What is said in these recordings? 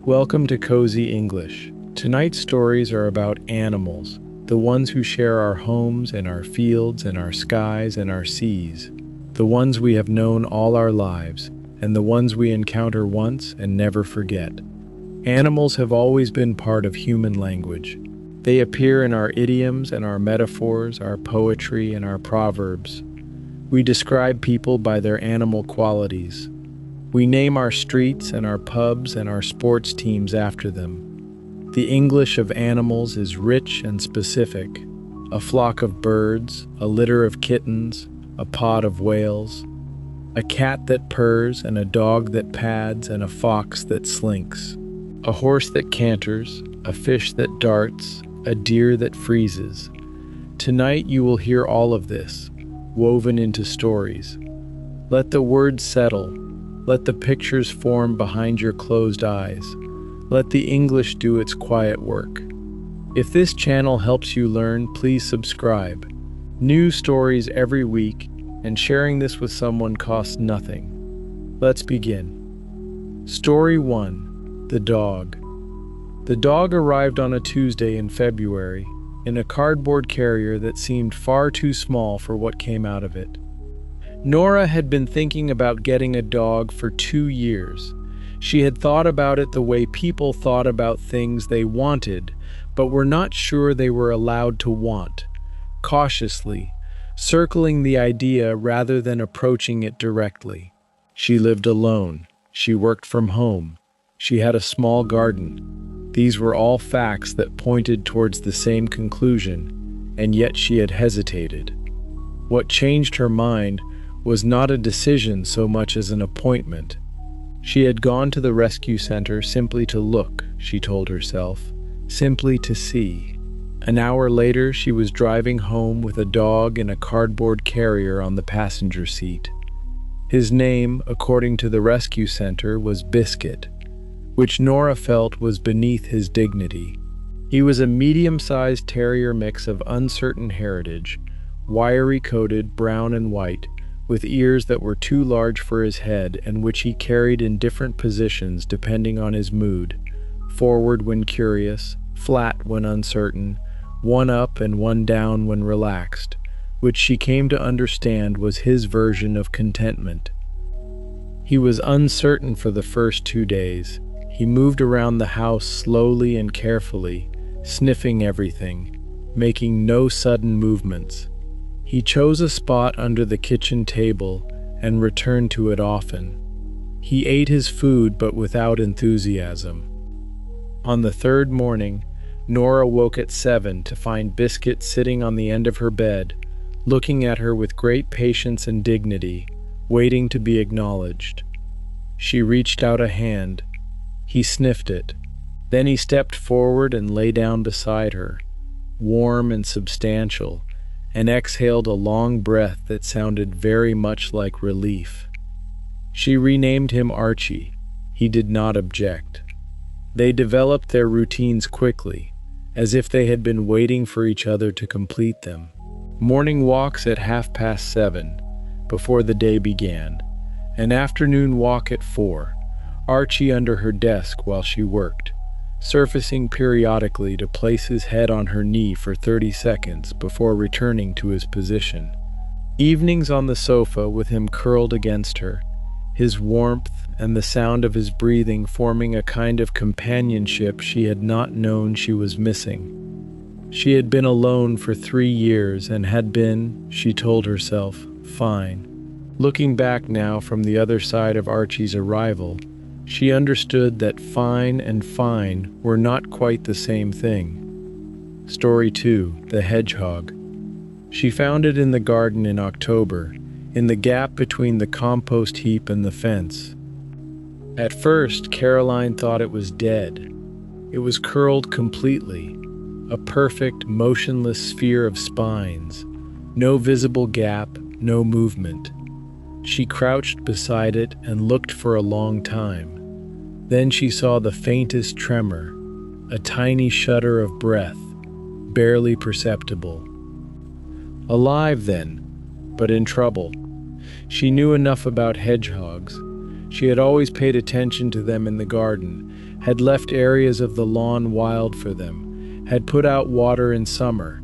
Welcome to Cozy English. Tonight's stories are about animals, the ones who share our homes and our fields and our skies and our seas, the ones we have known all our lives, and the ones we encounter once and never forget. Animals have always been part of human language. They appear in our idioms and our metaphors, our poetry and our proverbs. We describe people by their animal qualities. We name our streets and our pubs and our sports teams after them. The English of animals is rich and specific. A flock of birds, a litter of kittens, a pod of whales, a cat that purrs and a dog that pads and a fox that slinks, a horse that canters, a fish that darts, a deer that freezes. Tonight you will hear all of this, woven into stories. Let the words settle. Let the pictures form behind your closed eyes. Let the English do its quiet work. If this channel helps you learn, please subscribe. New stories every week, and sharing this with someone costs nothing. Let's begin. Story 1. The Dog. The dog arrived on a Tuesday in February in a cardboard carrier that seemed far too small for what came out of it. Nora had been thinking about getting a dog for 2 years. She had thought about it the way people thought about things they wanted, but were not sure they were allowed to want. Cautiously, circling the idea rather than approaching it directly. She lived alone. She worked from home. She had a small garden. These were all facts that pointed towards the same conclusion, and yet she had hesitated. What changed her mind was not a decision so much as an appointment. She had gone to the rescue center simply to look, she told herself, simply to see. An hour later, she was driving home with a dog in a cardboard carrier on the passenger seat. His name, according to the rescue center, was Biscuit, which Nora felt was beneath his dignity. He was a medium-sized terrier mix of uncertain heritage, wiry-coated, brown and white, with ears that were too large for his head and which he carried in different positions depending on his mood, forward when curious, flat when uncertain, one up and one down when relaxed, which she came to understand was his version of contentment. He was uncertain for the first 2 days. He moved around the house slowly and carefully, sniffing everything, making no sudden movements. He chose a spot under the kitchen table and returned to it often. He ate his food but without enthusiasm. On the third morning, Nora woke at 7 to find Biscuit sitting on the end of her bed, looking at her with great patience and dignity, waiting to be acknowledged. She reached out a hand. He sniffed it. Then he stepped forward and lay down beside her, warm and substantial, and exhaled a long breath that sounded very much like relief. She renamed him Archie. He did not object. They developed their routines quickly, as if they had been waiting for each other to complete them. Morning walks at 7:30, before the day began. An afternoon walk at 4, Archie under her desk while she worked, surfacing periodically to place his head on her knee for 30 seconds before returning to his position. Evenings on the sofa with him curled against her, his warmth and the sound of his breathing forming a kind of companionship she had not known she was missing. She had been alone for 3 years and had been, she told herself, fine. Looking back now from the other side of Archie's arrival, she understood that fine and fine were not quite the same thing. Story 2. The Hedgehog. She found it in the garden in October, in the gap between the compost heap and the fence. At first, Caroline thought it was dead. It was curled completely, a perfect, motionless sphere of spines, no visible gap, no movement. She crouched beside it and looked for a long time. Then she saw the faintest tremor, a tiny shudder of breath, barely perceptible. Alive then, but in trouble. She knew enough about hedgehogs. She had always paid attention to them in the garden, had left areas of the lawn wild for them, had put out water in summer.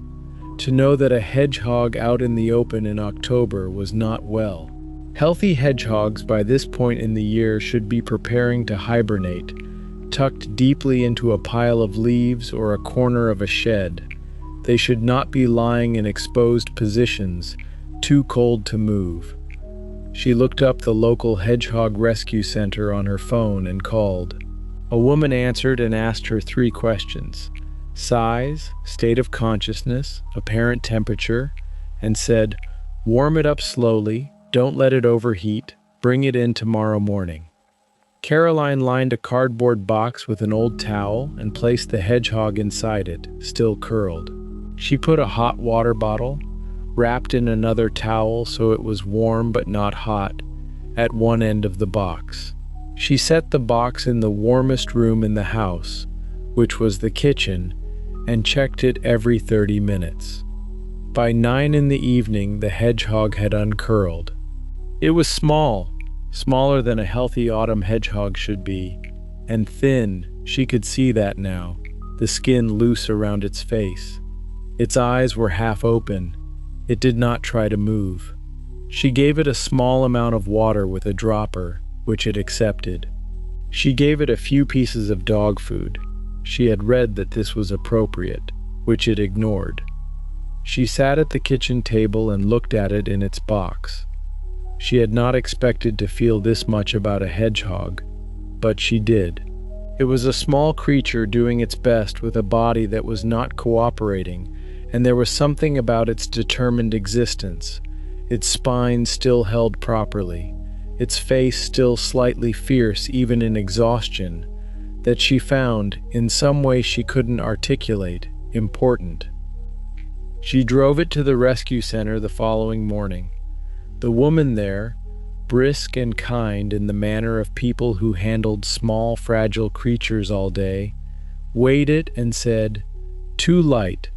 To know that a hedgehog out in the open in October was not well. Healthy hedgehogs by this point in the year should be preparing to hibernate, tucked deeply into a pile of leaves or a corner of a shed. They should not be lying in exposed positions, too cold to move. She looked up the local hedgehog rescue center on her phone and called. A woman answered and asked her 3 questions: size, state of consciousness, apparent temperature, and said, "Warm it up slowly, don't let it overheat, bring it in tomorrow morning." Caroline lined a cardboard box with an old towel and placed the hedgehog inside it, still curled. She put a hot water bottle, wrapped in another towel so it was warm but not hot, at one end of the box. She set the box in the warmest room in the house, which was the kitchen, and checked it every 30 minutes. By 9 in the evening, the hedgehog had uncurled. It was small, smaller than a healthy autumn hedgehog should be, and thin. She could see that now, the skin loose around its face. Its eyes were half open. It did not try to move. She gave it a small amount of water with a dropper, which it accepted. She gave it a few pieces of dog food. She had read that this was appropriate, which it ignored. She sat at the kitchen table and looked at it in its box. She had not expected to feel this much about a hedgehog, but she did. It was a small creature doing its best with a body that was not cooperating, and there was something about its determined existence, its spine still held properly, its face still slightly fierce even in exhaustion, that she found, in some way she couldn't articulate, important. She drove it to the rescue center the following morning. The woman there, brisk and kind in the manner of people who handled small, fragile creatures all day, weighed it and said, "Too light,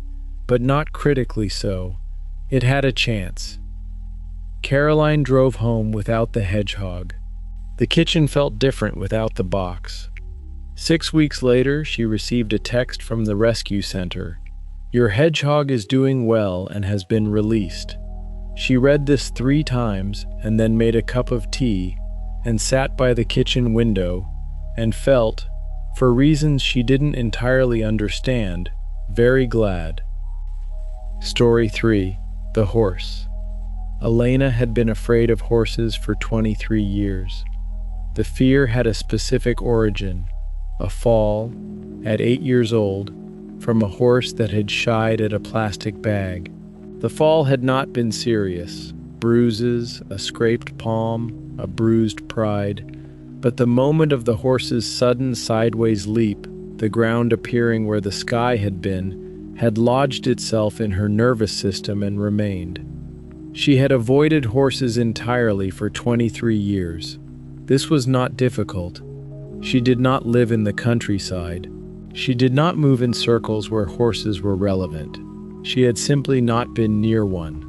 but not critically so. It had a chance." Caroline drove home without the hedgehog. The kitchen felt different without the box. 6 weeks later, she received a text from the rescue center. "Your hedgehog is doing well and has been released." She read this 3 times and then made a cup of tea and sat by the kitchen window and felt, for reasons she didn't entirely understand, very glad. Story 3. The Horse. Elena had been afraid of horses for 23 years. The fear had a specific origin, a fall, at 8 years old, from a horse that had shied at a plastic bag. The fall had not been serious, bruises, a scraped palm, a bruised pride, but the moment of the horse's sudden sideways leap, the ground appearing where the sky had been, had lodged itself in her nervous system and remained. She had avoided horses entirely for 23 years. This was not difficult. She did not live in the countryside. She did not move in circles where horses were relevant. She had simply not been near one.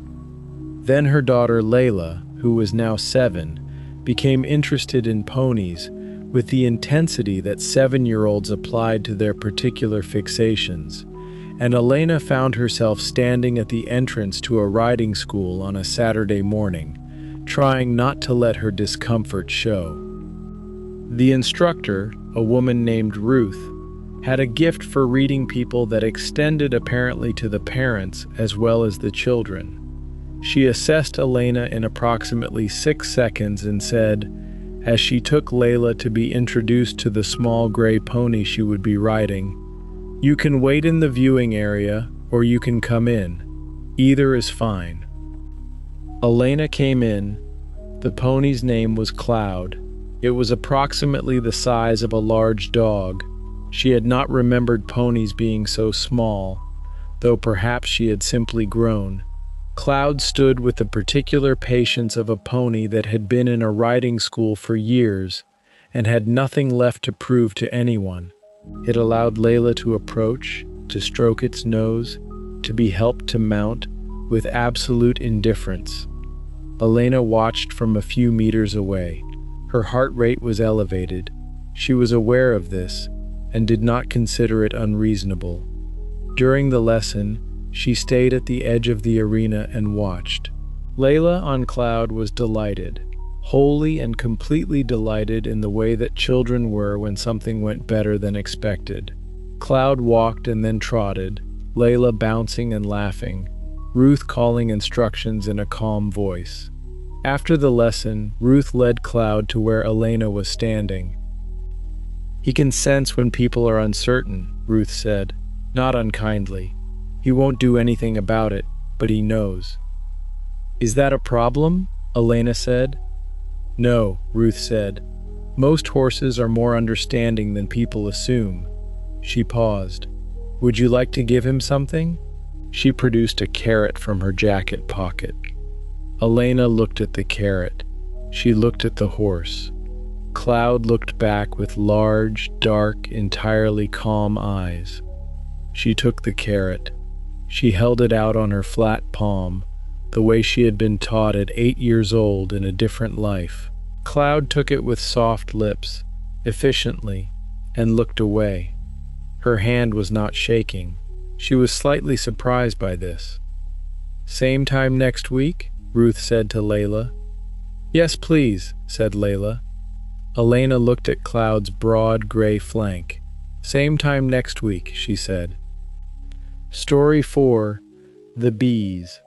Then her daughter Layla, who was now 7, became interested in ponies with the intensity that 7-year-olds applied to their particular fixations, and Elena found herself standing at the entrance to a riding school on a Saturday morning, trying not to let her discomfort show. The instructor, a woman named Ruth, had a gift for reading people that extended apparently to the parents as well as the children. She assessed Elena in approximately 6 seconds and said, as she took Layla to be introduced to the small gray pony she would be riding, "You can wait in the viewing area or you can come in. Either is fine." Elena came in. The pony's name was Cloud. It was approximately the size of a large dog. She had not remembered ponies being so small, though perhaps she had simply grown. Cloud stood with the particular patience of a pony that had been in a riding school for years and had nothing left to prove to anyone. It allowed Layla to approach, to stroke its nose, to be helped to mount, with absolute indifference. Elena watched from a few meters away. Her heart rate was elevated. She was aware of this, and did not consider it unreasonable. During the lesson, she stayed at the edge of the arena and watched. Layla on Cloud was delighted, wholly and completely delighted in the way that children were when something went better than expected. Cloud walked and then trotted, Layla bouncing and laughing, Ruth calling instructions in a calm voice. After the lesson, Ruth led Cloud to where Elena was standing. "He can sense when people are uncertain," Ruth said, not unkindly. "He won't do anything about it, but he knows." "Is that a problem?" Elena said. "No," Ruth said. "Most horses are more understanding than people assume." She paused. "Would you like to give him something?" She produced a carrot from her jacket pocket. Elena looked at the carrot. She looked at the horse. Cloud looked back with large, dark, entirely calm eyes. She took the carrot. She held it out on her flat palm, the way she had been taught at 8 years old in a different life. Cloud took it with soft lips, efficiently, and looked away. Her hand was not shaking. She was slightly surprised by this. "Same time next week?" Ruth said to Layla. "Yes, please," said Layla. Elena looked at Cloud's broad gray flank. "Same time next week," she said. Story 4. The Bees.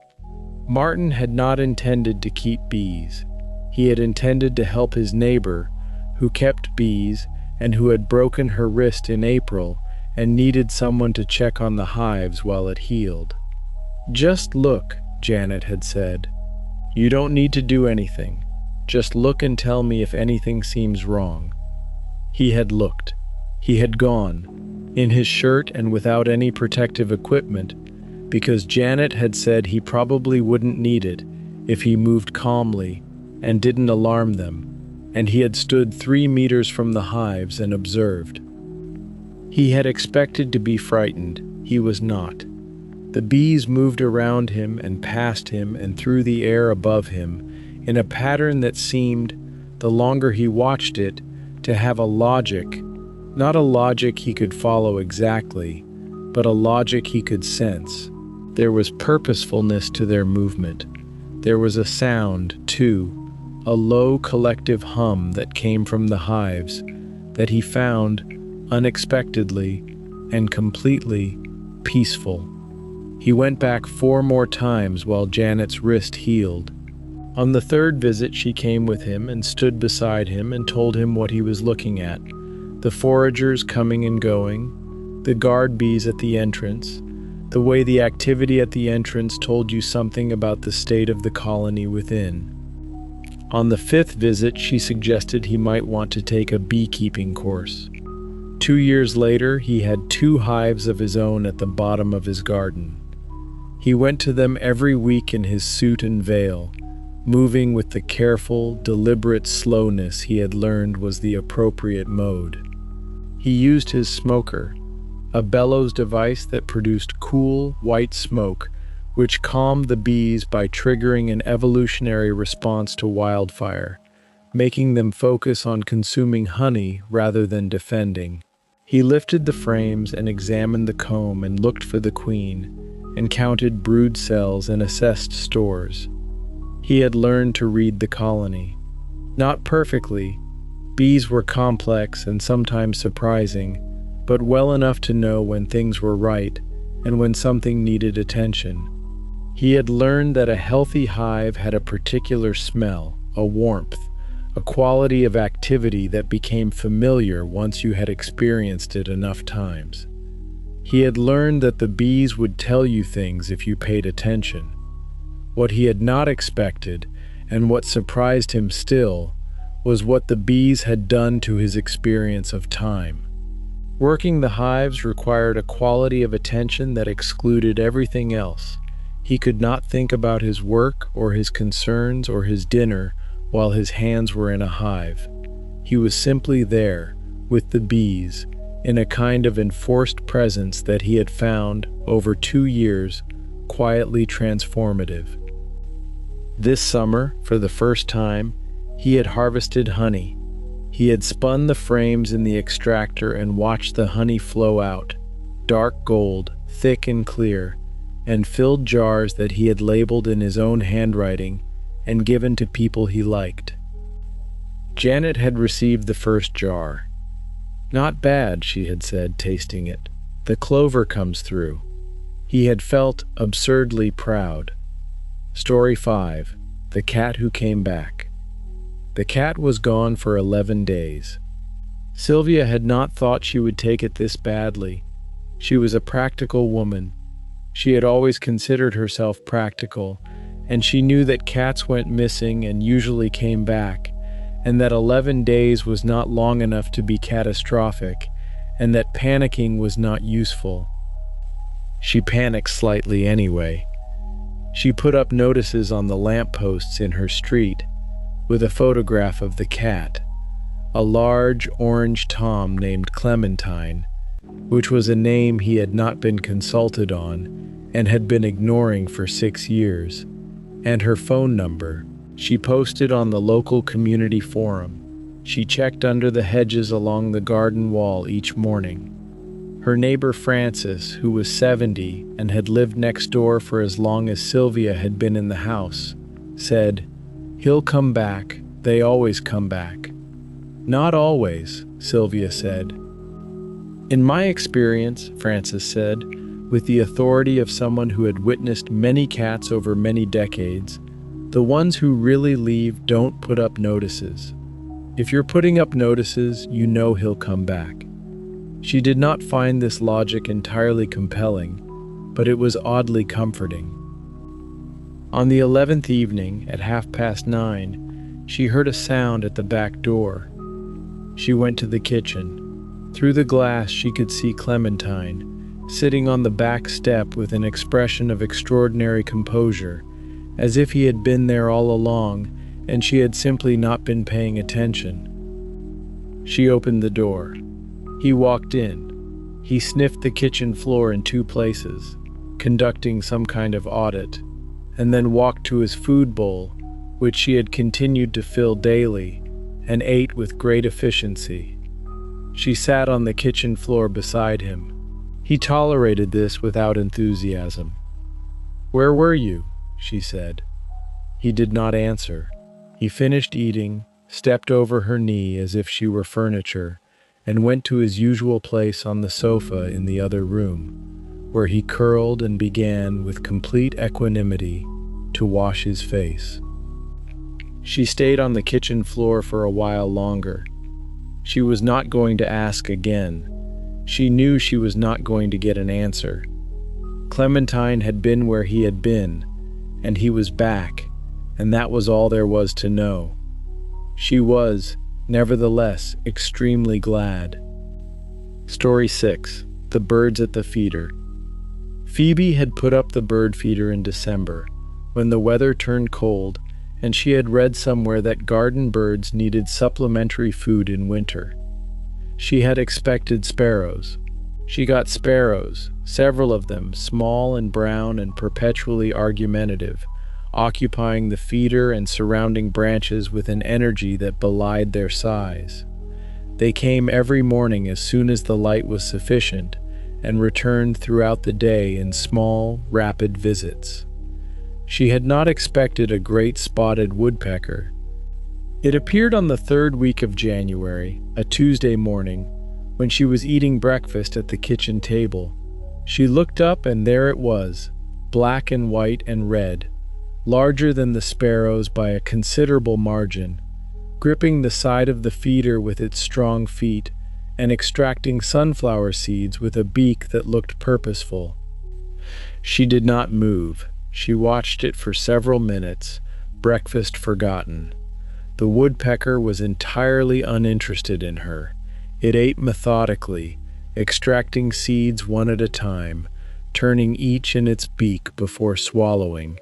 Martin had not intended to keep bees. He had intended to help his neighbor, who kept bees and who had broken her wrist in April and needed someone to check on the hives while it healed. "Just look," Janet had said. "You don't need to do anything. Just look and tell me if anything seems wrong." He had looked. He had gone, in his shirt and without any protective equipment, because Janet had said he probably wouldn't need it if he moved calmly and didn't alarm them, and he had stood 3 meters from the hives and observed. He had expected to be frightened. He was not. The bees moved around him and past him and through the air above him in a pattern that seemed, the longer he watched it, to have a logic, not a logic he could follow exactly, but a logic he could sense. There was purposefulness to their movement. There was a sound, too, a low collective hum that came from the hives, that he found, unexpectedly and completely, peaceful. He went back 4 more times while Janet's wrist healed. On the 3rd visit, she came with him and stood beside him and told him what he was looking at. The foragers coming and going, the guard bees at the entrance, the way the activity at the entrance told you something about the state of the colony within. On the 5th visit, she suggested he might want to take a beekeeping course. 2 years later, he had 2 hives of his own at the bottom of his garden. He went to them every week in his suit and veil, moving with the careful, deliberate slowness he had learned was the appropriate mode. He used his smoker, a bellows device that produced cool, white smoke, which calmed the bees by triggering an evolutionary response to wildfire, making them focus on consuming honey rather than defending. He lifted the frames and examined the comb and looked for the queen, and counted brood cells and assessed stores. He had learned to read the colony. Not perfectly. Bees were complex and sometimes surprising, but well enough to know when things were right and when something needed attention. He had learned that a healthy hive had a particular smell, a warmth, a quality of activity that became familiar once you had experienced it enough times. He had learned that the bees would tell you things if you paid attention. What he had not expected, and what surprised him still, was what the bees had done to his experience of time. Working the hives required a quality of attention that excluded everything else. He could not think about his work or his concerns or his dinner while his hands were in a hive. He was simply there, with the bees, in a kind of enforced presence that he had found, over 2 years, quietly transformative. This summer, for the first time, he had harvested honey. He had spun the frames in the extractor and watched the honey flow out, dark gold, thick and clear, and filled jars that he had labeled in his own handwriting and given to people he liked. Janet had received the first jar. "Not bad," she had said, tasting it. "The clover comes through." He had felt absurdly proud. Story 5. The Cat Who Came Back. The cat was gone for 11 days. Sylvia had not thought she would take it this badly. She was a practical woman. She had always considered herself practical, and she knew that cats went missing and usually came back, and that 11 days was not long enough to be catastrophic, and that panicking was not useful. She panicked slightly anyway. She put up notices on the lampposts in her street with a photograph of the cat, a large orange tom named Clementine, which was a name he had not been consulted on and had been ignoring for 6 years, and her phone number. She posted on the local community forum. She checked under the hedges along the garden wall each morning. Her neighbor Frances, who was 70 and had lived next door for as long as Sylvia had been in the house, said, "He'll come back. They always come back." "Not always," Sylvia said. "In my experience," Frances said, with the authority of someone who had witnessed many cats over many decades, "the ones who really leave don't put up notices. If you're putting up notices, you know he'll come back." She did not find this logic entirely compelling, but it was oddly comforting. On the 11th evening, at 9:30, she heard a sound at the back door. She went to the kitchen. Through the glass she could see Clementine, sitting on the back step with an expression of extraordinary composure, as if he had been there all along and she had simply not been paying attention. She opened the door. He walked in. He sniffed the kitchen floor in 2 places, conducting some kind of audit, and then walked to his food bowl, which she had continued to fill daily, and ate with great efficiency. She sat on the kitchen floor beside him. He tolerated this without enthusiasm. "Where were you?" she said. He did not answer. He finished eating, stepped over her knee as if she were furniture, and went to his usual place on the sofa in the other room, where he curled and began, with complete equanimity, to wash his face. She stayed on the kitchen floor for a while longer. She was not going to ask again. She knew she was not going to get an answer. Clementine had been where he had been, and he was back, and that was all there was to know. She was, nevertheless, extremely glad. Story 6. The Birds at the Feeder. Phoebe had put up the bird feeder in December, when the weather turned cold, and she had read somewhere that garden birds needed supplementary food in winter. She had expected sparrows. She got sparrows, several of them, small and brown and perpetually argumentative, occupying the feeder and surrounding branches with an energy that belied their size. They came every morning as soon as the light was sufficient, and returned throughout the day in small, rapid visits. She had not expected a great spotted woodpecker. It appeared on the 3rd week of January, a Tuesday morning, when she was eating breakfast at the kitchen table. She looked up and there it was, black and white and red, larger than the sparrows by a considerable margin, gripping the side of the feeder with its strong feet and extracting sunflower seeds with a beak that looked purposeful. She did not move. She watched it for several minutes, breakfast forgotten. The woodpecker was entirely uninterested in her. It ate methodically, extracting seeds one at a time, turning each in its beak before swallowing,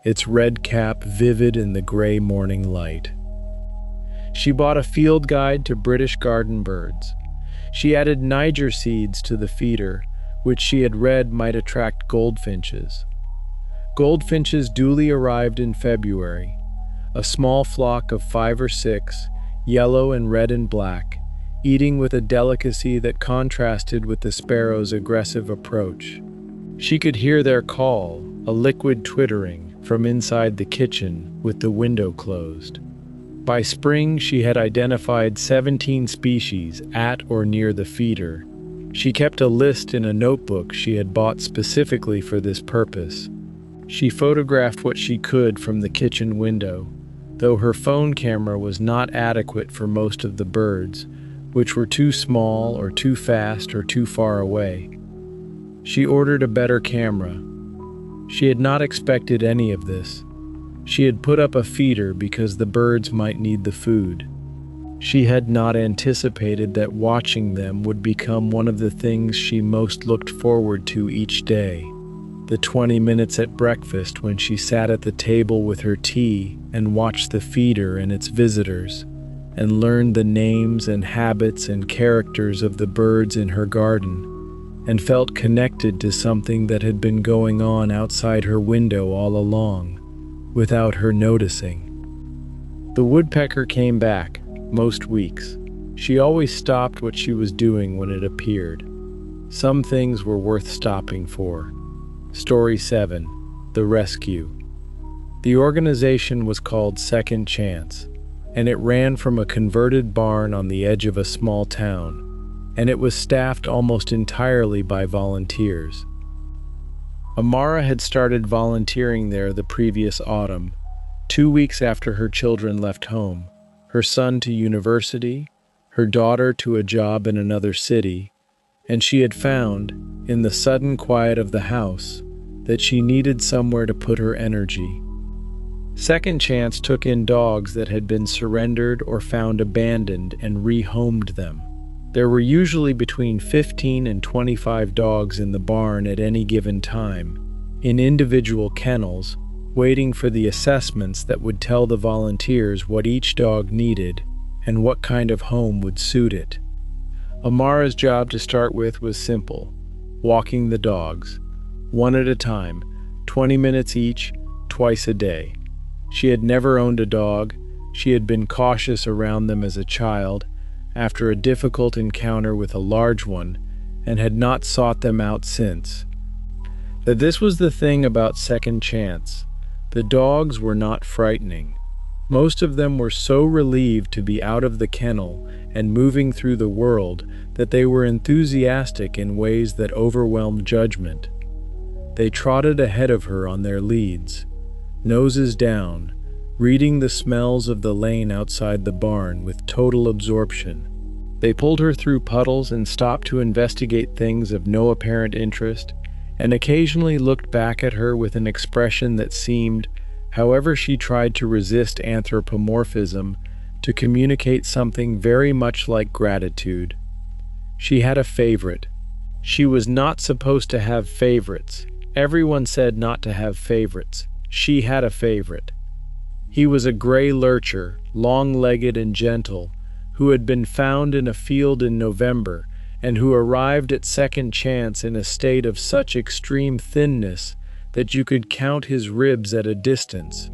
its red cap vivid in the gray morning light. She bought a field guide to British garden birds. She added Niger seeds to the feeder, which she had read might attract goldfinches. Goldfinches duly arrived in February, a small flock of 5 or 6, yellow and red and black, eating with a delicacy that contrasted with the sparrow's aggressive approach. She could hear their call, a liquid twittering, from inside the kitchen with the window closed. By spring, she had identified 17 species at or near the feeder. She kept a list in a notebook she had bought specifically for this purpose. She photographed what she could from the kitchen window, though her phone camera was not adequate for most of the birds, which were too small or too fast or too far away. She ordered a better camera. She had not expected any of this. She had put up a feeder because the birds might need the food. She had not anticipated that watching them would become one of the things she most looked forward to each day. The 20 minutes at breakfast when she sat at the table with her tea and watched the feeder and its visitors, and learned the names and habits and characters of the birds in her garden, and felt connected to something that had been going on outside her window all along, without her noticing. The woodpecker came back, most weeks. She always stopped what she was doing when it appeared. Some things were worth stopping for. Story 7. The Rescue. The organization was called Second Chance, and it ran from a converted barn on the edge of a small town, and it was staffed almost entirely by volunteers. Amara had started volunteering there the previous autumn, 2 weeks after her children left home, her son to university, her daughter to a job in another city, and she had found, in the sudden quiet of the house, that she needed somewhere to put her energy. Second Chance took in dogs that had been surrendered or found abandoned and rehomed them. There were usually between 15 and 25 dogs in the barn at any given time, in individual kennels, waiting for the assessments that would tell the volunteers what each dog needed and what kind of home would suit it. Amara's job to start with was simple: walking the dogs, one at a time, 20 minutes each, twice a day. She had never owned a dog. She had been cautious around them as a child, after a difficult encounter with a large one, and had not sought them out since. That this was the thing about Second Chance. The dogs were not frightening. Most of them were so relieved to be out of the kennel and moving through the world that they were enthusiastic in ways that overwhelmed judgment. They trotted ahead of her on their leads, noses down, reading the smells of the lane outside the barn with total absorption. They pulled her through puddles and stopped to investigate things of no apparent interest, and occasionally looked back at her with an expression that seemed, however she tried to resist anthropomorphism, to communicate something very much like gratitude. She had a favorite. She was not supposed to have favorites. Everyone said not to have favorites. She had a favorite. He was a gray lurcher, long-legged and gentle, who had been found in a field in November, and who arrived at Second Chance in a state of such extreme thinness that you could count his ribs at a distance.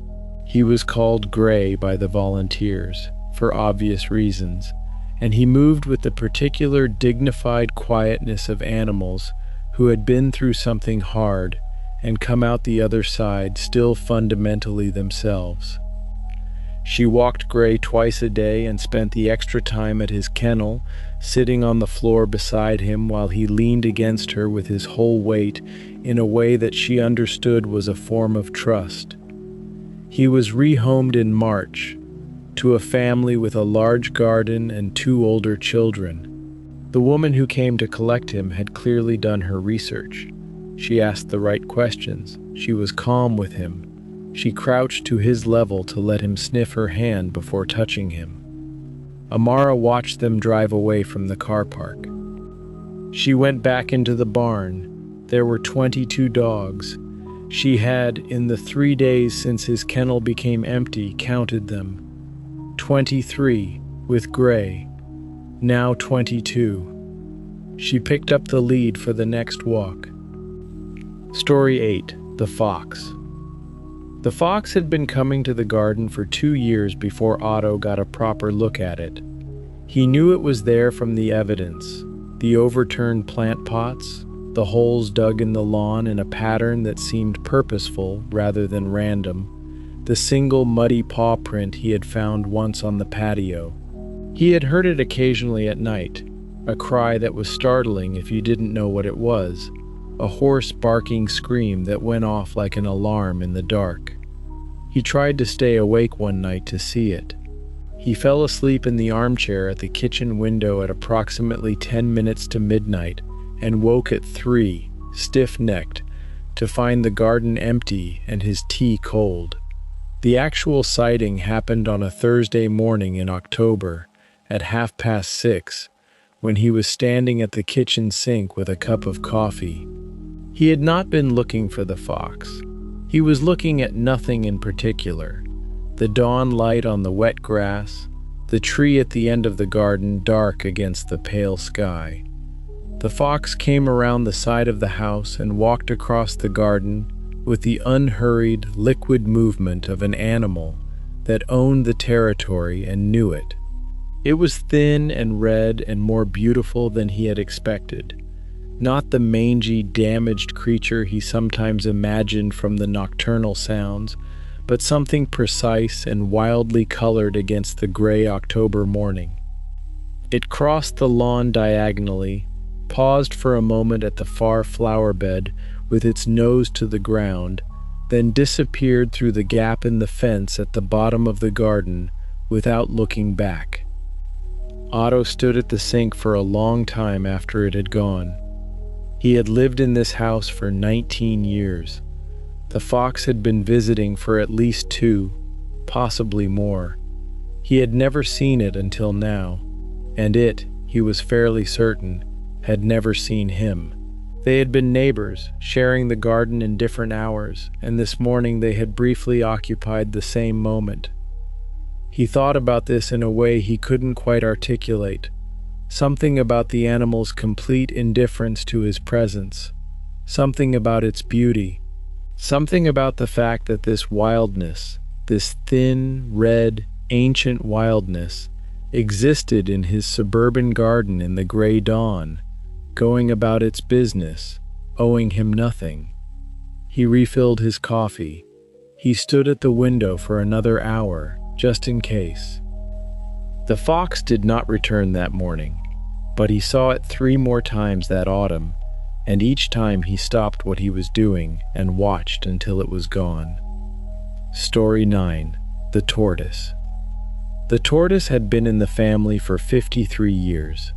He was called Gray by the volunteers, for obvious reasons, and he moved with the particular dignified quietness of animals who had been through something hard and come out the other side still fundamentally themselves. She walked Gray twice a day and spent the extra time at his kennel, sitting on the floor beside him while he leaned against her with his whole weight in a way that she understood was a form of trust. He was rehomed in March, to a family with a large garden and 2 older children. The woman who came to collect him had clearly done her research. She asked the right questions. She was calm with him. She crouched to his level to let him sniff her hand before touching him. Amara watched them drive away from the car park. She went back into the barn. There were 22 dogs. She had, in the 3 days since his kennel became empty, counted them. 23, with Gray. Now 22. She picked up the lead for the next walk. Story 8. The Fox. The fox had been coming to the garden for 2 years before Otto got a proper look at it. He knew it was there from the evidence: the overturned plant pots, the holes dug in the lawn in a pattern that seemed purposeful rather than random, the single muddy paw print he had found once on the patio. He had heard it occasionally at night, a cry that was startling if you didn't know what it was, a hoarse barking scream that went off like an alarm in the dark. He tried to stay awake one night to see it. He fell asleep in the armchair at the kitchen window at approximately 10 minutes to midnight and woke at 3, stiff-necked, to find the garden empty and his tea cold. The actual sighting happened on a Thursday morning in October at 6:30, when he was standing at the kitchen sink with a cup of coffee. He had not been looking for the fox. He was looking at nothing in particular: the dawn light on the wet grass, the tree at the end of the garden dark against the pale sky. The fox came around the side of the house and walked across the garden with the unhurried, liquid movement of an animal that owned the territory and knew it. It was thin and red and more beautiful than he had expected. Not the mangy, damaged creature he sometimes imagined from the nocturnal sounds, but something precise and wildly colored against the gray October morning. It crossed the lawn diagonally, paused for a moment at the far flower bed with its nose to the ground, then disappeared through the gap in the fence at the bottom of the garden without looking back. Otto stood at the sink for a long time after it had gone. He had lived in this house for 19 years. The fox had been visiting for at least 2, possibly more. He had never seen it until now, and it, he was fairly certain, had never seen him. They had been neighbors, sharing the garden in different hours, and this morning they had briefly occupied the same moment. He thought about this in a way he couldn't quite articulate. Something about the animal's complete indifference to his presence. Something about its beauty. Something about the fact that this wildness, this thin, red, ancient wildness, existed in his suburban garden in the gray dawn, going about its business, owing him nothing. He refilled his coffee. He stood at the window for another hour, just in case. The fox did not return that morning, but he saw it 3 more times that autumn, and each time he stopped what he was doing and watched until it was gone. Story 9. The Tortoise. The tortoise had been in the family for 53 years.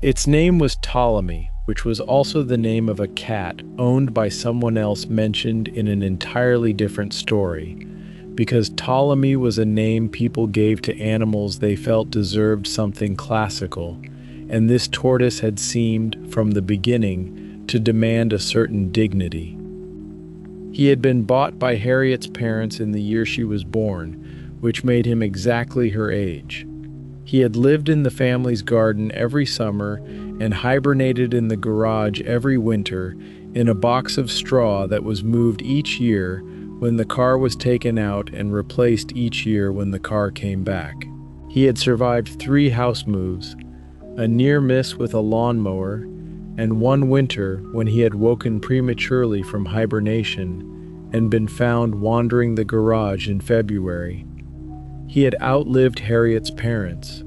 Its name was Ptolemy, which was also the name of a cat owned by someone else mentioned in an entirely different story, because Ptolemy was a name people gave to animals they felt deserved something classical, and this tortoise had seemed, from the beginning, to demand a certain dignity. He had been bought by Harriet's parents in the year she was born, which made him exactly her age. He had lived in the family's garden every summer and hibernated in the garage every winter in a box of straw that was moved each year when the car was taken out and replaced each year when the car came back. He had survived 3 house moves, a near miss with a lawnmower, and 1 winter when he had woken prematurely from hibernation and been found wandering the garage in February. He had outlived Harriet's parents.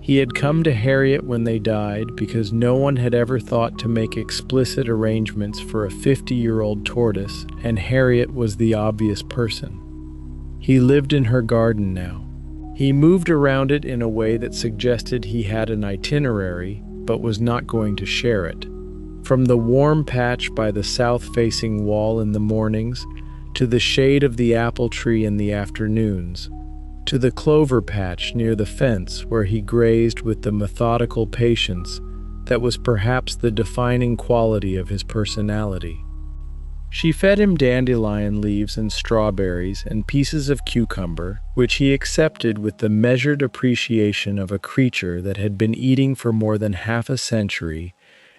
He had come to Harriet when they died because no one had ever thought to make explicit arrangements for a 50-year-old tortoise, and Harriet was the obvious person. He lived in her garden now. He moved around it in a way that suggested he had an itinerary, but was not going to share it. From the warm patch by the south-facing wall in the mornings, to the shade of the apple tree in the afternoons, to the clover patch near the fence where he grazed with the methodical patience that was perhaps the defining quality of his personality. She fed him dandelion leaves and strawberries and pieces of cucumber, which he accepted with the measured appreciation of a creature that had been eating for more than half a century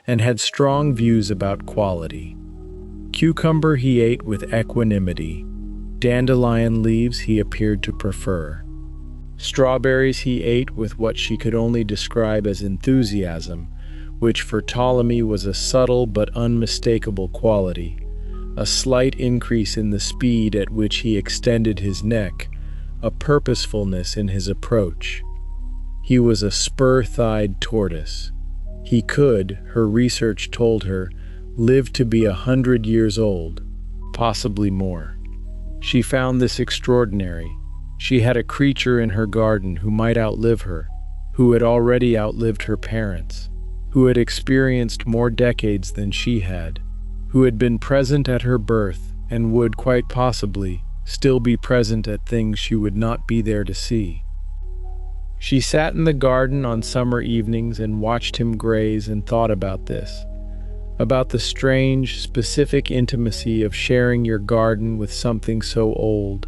and had strong views about quality. Cucumber he ate with equanimity. Dandelion leaves he appeared to prefer. Strawberries he ate with what she could only describe as enthusiasm, which for Ptolemy was a subtle but unmistakable quality, a slight increase in the speed at which he extended his neck, a purposefulness in his approach. He was a spur-thighed tortoise. He could, her research told her, live to be 100 years old, possibly more. She found this extraordinary. She had a creature in her garden who might outlive her, who had already outlived her parents, who had experienced more decades than she had, who had been present at her birth and would, quite possibly, still be present at things she would not be there to see. She sat in the garden on summer evenings and watched him graze and thought about this, about the strange, specific intimacy of sharing your garden with something so old,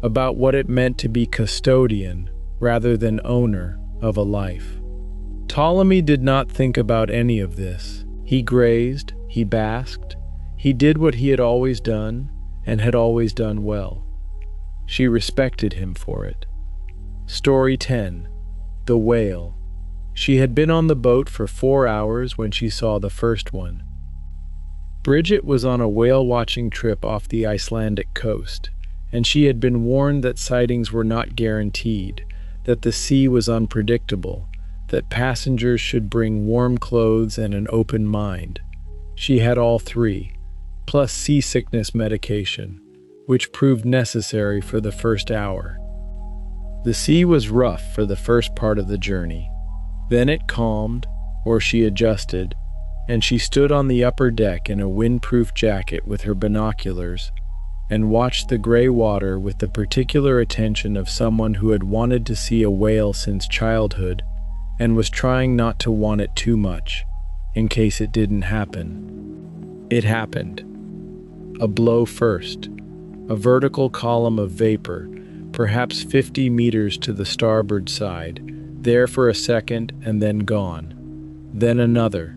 about what it meant to be custodian rather than owner of a life. Ptolemy did not think about any of this. He grazed, he basked, he did what he had always done and had always done well. She respected him for it. Story 10. The Whale. She had been on the boat for 4 hours when she saw the first one. Bridget was on a whale-watching trip off the Icelandic coast, and she had been warned that sightings were not guaranteed, that the sea was unpredictable, that passengers should bring warm clothes and an open mind. She had all three, plus seasickness medication, which proved necessary for the first hour. The sea was rough for the first part of the journey. Then it calmed, or she adjusted, and she stood on the upper deck in a windproof jacket with her binoculars and watched the gray water with the particular attention of someone who had wanted to see a whale since childhood and was trying not to want it too much, in case it didn't happen. It happened. A blow first, a vertical column of vapor, perhaps 50 meters to the starboard side, there for a second and then gone. Then another.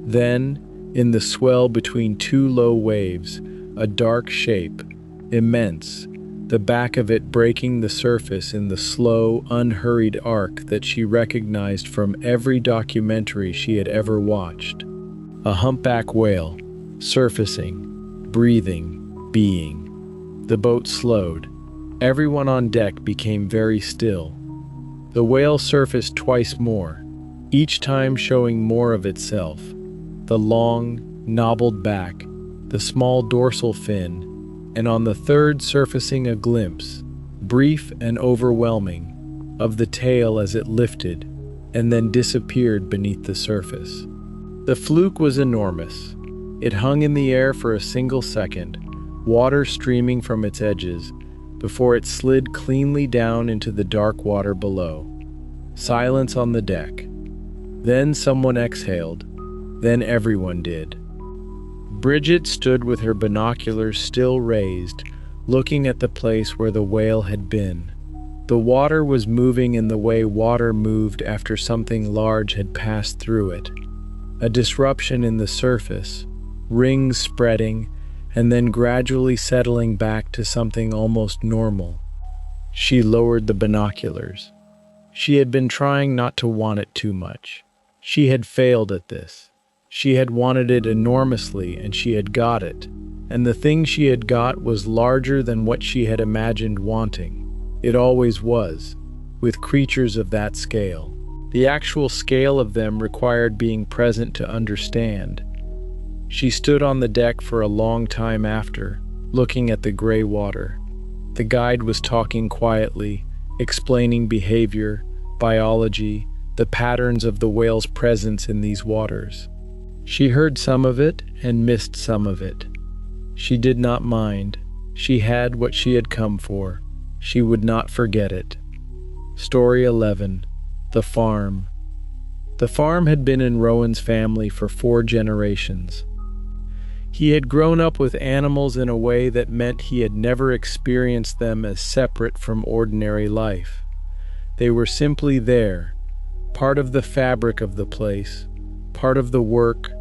Then, in the swell between two low waves, a dark shape, immense, the back of it breaking the surface in the slow, unhurried arc that she recognized from every documentary she had ever watched. A humpback whale, surfacing, breathing, being. The boat slowed. Everyone on deck became very still. The whale surfaced twice more, each time showing more of itself. The long, knobbled back, the small dorsal fin, and on the third surfacing a glimpse, brief and overwhelming, of the tail as it lifted and then disappeared beneath the surface. The fluke was enormous. It hung in the air for a single second, water streaming from its edges, before it slid cleanly down into the dark water below. Silence on the deck. Then someone exhaled. Then everyone did. Bridget stood with her binoculars still raised, looking at the place where the whale had been. The water was moving in the way water moved after something large had passed through it. A disruption in the surface, rings spreading, and then gradually settling back to something almost normal. She lowered the binoculars. She had been trying not to want it too much. She had failed at this. She had wanted it enormously, and she had got it. And the thing she had got was larger than what she had imagined wanting. It always was, with creatures of that scale. The actual scale of them required being present to understand. She stood on the deck for a long time after, looking at the gray water. The guide was talking quietly, explaining behavior, biology, the patterns of the whale's presence in these waters. She heard some of it and missed some of it. She did not mind. She had what she had come for. She would not forget it. Story 11. The Farm. The farm had been in Rowan's family for 4 generations. He had grown up with animals in a way that meant he had never experienced them as separate from ordinary life. They were simply there, part of the fabric of the place, part of the work,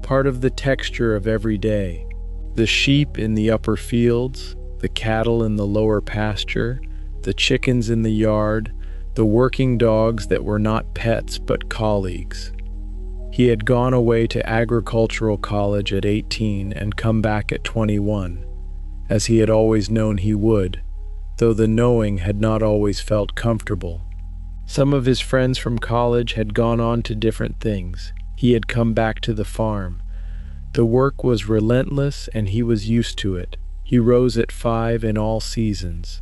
part of the texture of every day. The sheep in the upper fields, the cattle in the lower pasture, the chickens in the yard, the working dogs that were not pets but colleagues. He had gone away to agricultural college at 18 and come back at 21, as he had always known he would, though the knowing had not always felt comfortable. Some of his friends from college had gone on to different things. He had come back to the farm. The work was relentless and he was used to it. He rose at 5 in all seasons.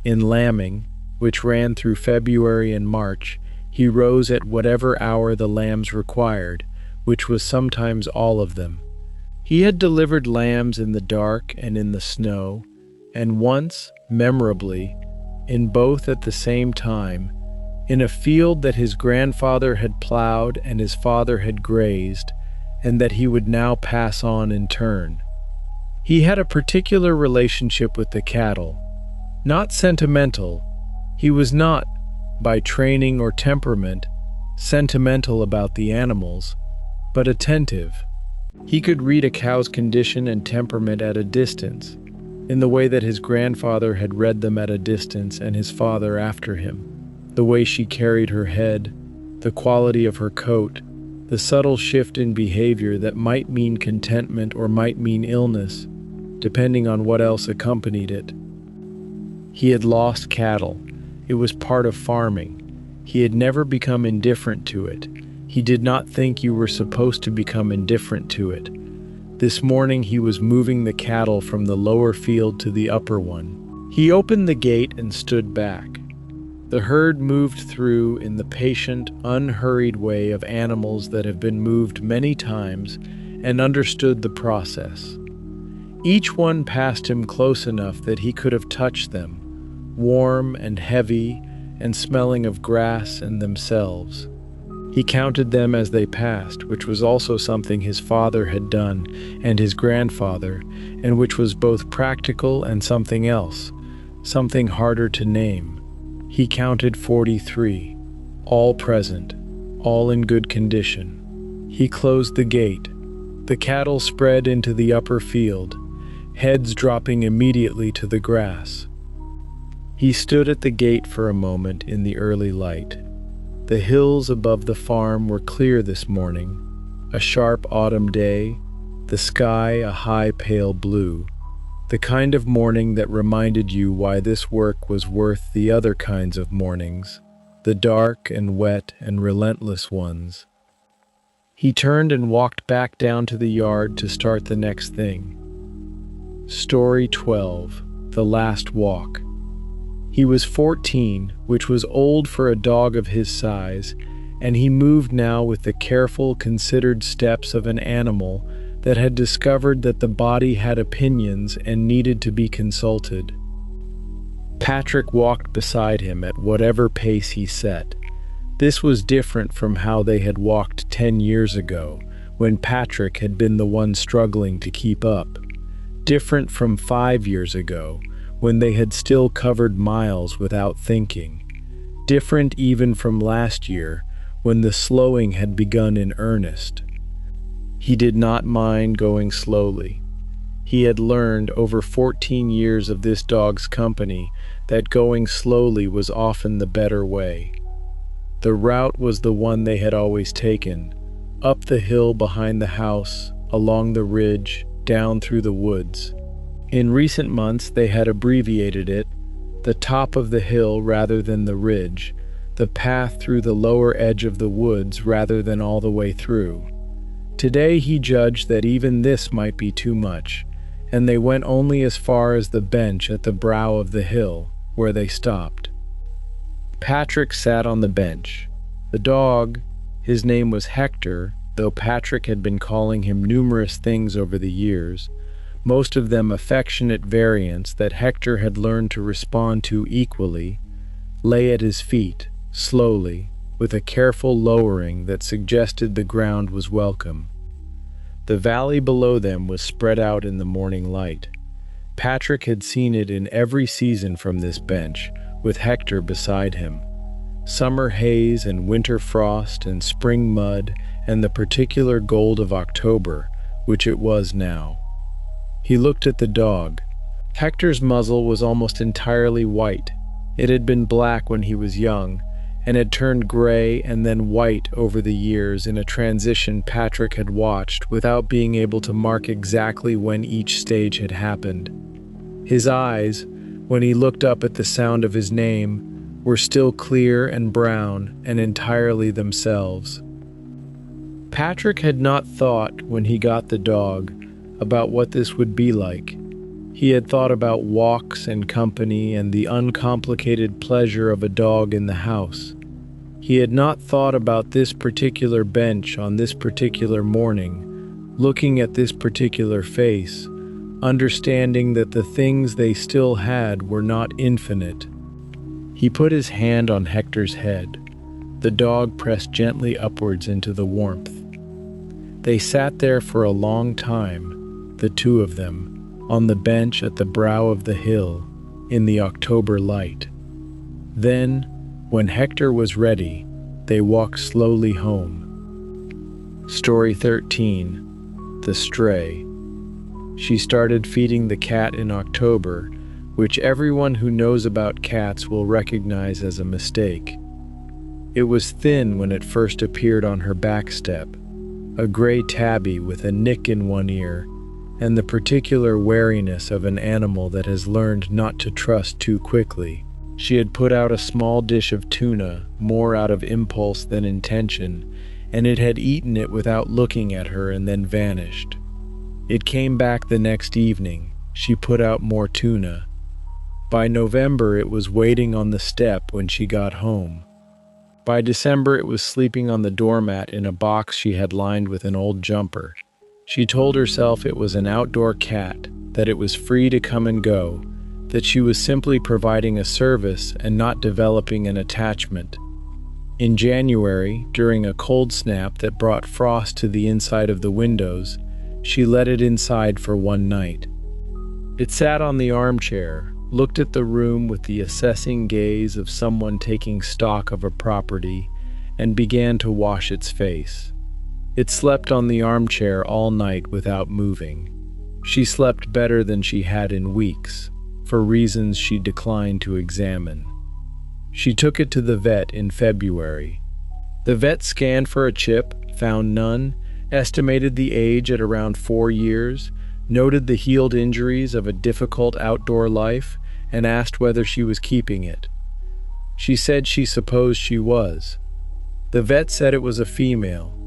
In lambing, which ran through February and March, he rose at whatever hour the lambs required, which was sometimes all of them. He had delivered lambs in the dark and in the snow, and once, memorably, in both at the same time, in a field that his grandfather had plowed and his father had grazed, and that he would now pass on in turn. He had a particular relationship with the cattle. Not sentimental, he was not, by training or temperament, sentimental about the animals, but attentive. He could read a cow's condition and temperament at a distance, in the way that his grandfather had read them at a distance and his father after him. The way she carried her head, the quality of her coat, the subtle shift in behavior that might mean contentment or might mean illness, depending on what else accompanied it. He had lost cattle. It was part of farming. He had never become indifferent to it. He did not think you were supposed to become indifferent to it. This morning he was moving the cattle from the lower field to the upper one. He opened the gate and stood back. The herd moved through in the patient, unhurried way of animals that have been moved many times and understood the process. Each one passed him close enough that he could have touched them, warm and heavy and smelling of grass and themselves. He counted them as they passed, which was also something his father had done and his grandfather, and which was both practical and something else, something harder to name. He counted 43, all present, all in good condition. He closed the gate. The cattle spread into the upper field, heads dropping immediately to the grass. He stood at the gate for a moment in the early light. The hills above the farm were clear this morning, a sharp autumn day, the sky a high pale blue. The kind of morning that reminded you why this work was worth the other kinds of mornings, the dark and wet and relentless ones. He turned and walked back down to the yard to start the next thing. Story 12, The Last Walk. He was 14, which was old for a dog of his size, and he moved now with the careful, considered steps of an animal that had discovered that the body had opinions and needed to be consulted. Patrick walked beside him at whatever pace he set. This was different from how they had walked 10 years ago, when Patrick had been the one struggling to keep up. Different from 5 years ago, when they had still covered miles without thinking. Different even from last year, when the slowing had begun in earnest. He did not mind going slowly. He had learned over 14 years of this dog's company that going slowly was often the better way. The route was the one they had always taken, up the hill behind the house, along the ridge, down through the woods. In recent months they had abbreviated it, the top of the hill rather than the ridge, the path through the lower edge of the woods rather than all the way through. Today he judged that even this might be too much, and they went only as far as the bench at the brow of the hill, where they stopped. Patrick sat on the bench. The dog, his name was Hector, though Patrick had been calling him numerous things over the years, most of them affectionate variants that Hector had learned to respond to equally, lay at his feet, slowly, with a careful lowering that suggested the ground was welcome. The valley below them was spread out in the morning light. Patrick had seen it in every season from this bench, with Hector beside him. Summer haze and winter frost and spring mud and the particular gold of October, which it was now. He looked at the dog. Hector's muzzle was almost entirely white. It had been black when he was young, and had turned gray and then white over the years in a transition Patrick had watched without being able to mark exactly when each stage had happened. His eyes, when he looked up at the sound of his name, were still clear and brown and entirely themselves. Patrick had not thought, when he got the dog, about what this would be like. He had thought about walks and company and the uncomplicated pleasure of a dog in the house. He had not thought about this particular bench on this particular morning, looking at this particular face, understanding that the things they still had were not infinite. He put his hand on Hector's head. The dog pressed gently upwards into the warmth. They sat there for a long time, the two of them, on the bench at the brow of the hill, in the October light. Then, when Hector was ready, they walked slowly home. Story 13. The Stray. She started feeding the cat in October, which everyone who knows about cats will recognize as a mistake. It was thin when it first appeared on her back step, a gray tabby with a nick in one ear, and the particular wariness of an animal that has learned not to trust too quickly. She had put out a small dish of tuna, more out of impulse than intention, and it had eaten it without looking at her and then vanished. It came back the next evening. She put out more tuna. By November, it was waiting on the step when she got home. By December, it was sleeping on the doormat in a box she had lined with an old jumper. She told herself it was an outdoor cat, that it was free to come and go, that she was simply providing a service and not developing an attachment. In January, during a cold snap that brought frost to the inside of the windows, she let it inside for one night. It sat on the armchair, looked at the room with the assessing gaze of someone taking stock of a property, and began to wash its face. It slept on the armchair all night without moving. She slept better than she had in weeks, for reasons she declined to examine. She took it to the vet in February. The vet scanned for a chip, found none, estimated the age at around 4 years, noted the healed injuries of a difficult outdoor life, and asked whether she was keeping it. She said she supposed she was. The vet said it was a female.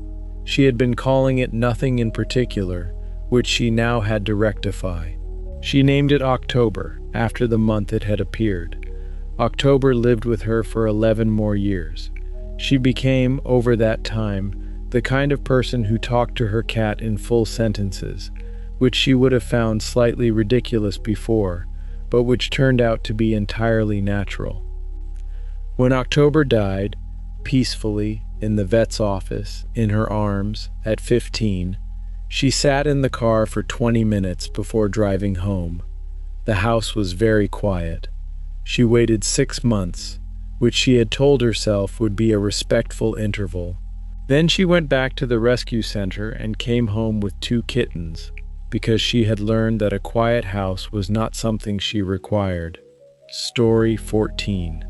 She had been calling it nothing in particular, which she now had to rectify. She named it October, after the month it had appeared. October lived with her for 11 more years. She became, over that time, the kind of person who talked to her cat in full sentences, which she would have found slightly ridiculous before, but which turned out to be entirely natural. When October died, peacefully, in the vet's office, in her arms, at 15, she sat in the car for 20 minutes before driving home. The house was very quiet. She waited 6 months, which she had told herself would be a respectful interval. Then she went back to the rescue center and came home with 2 kittens, because she had learned that a quiet house was not something she required. Story 14.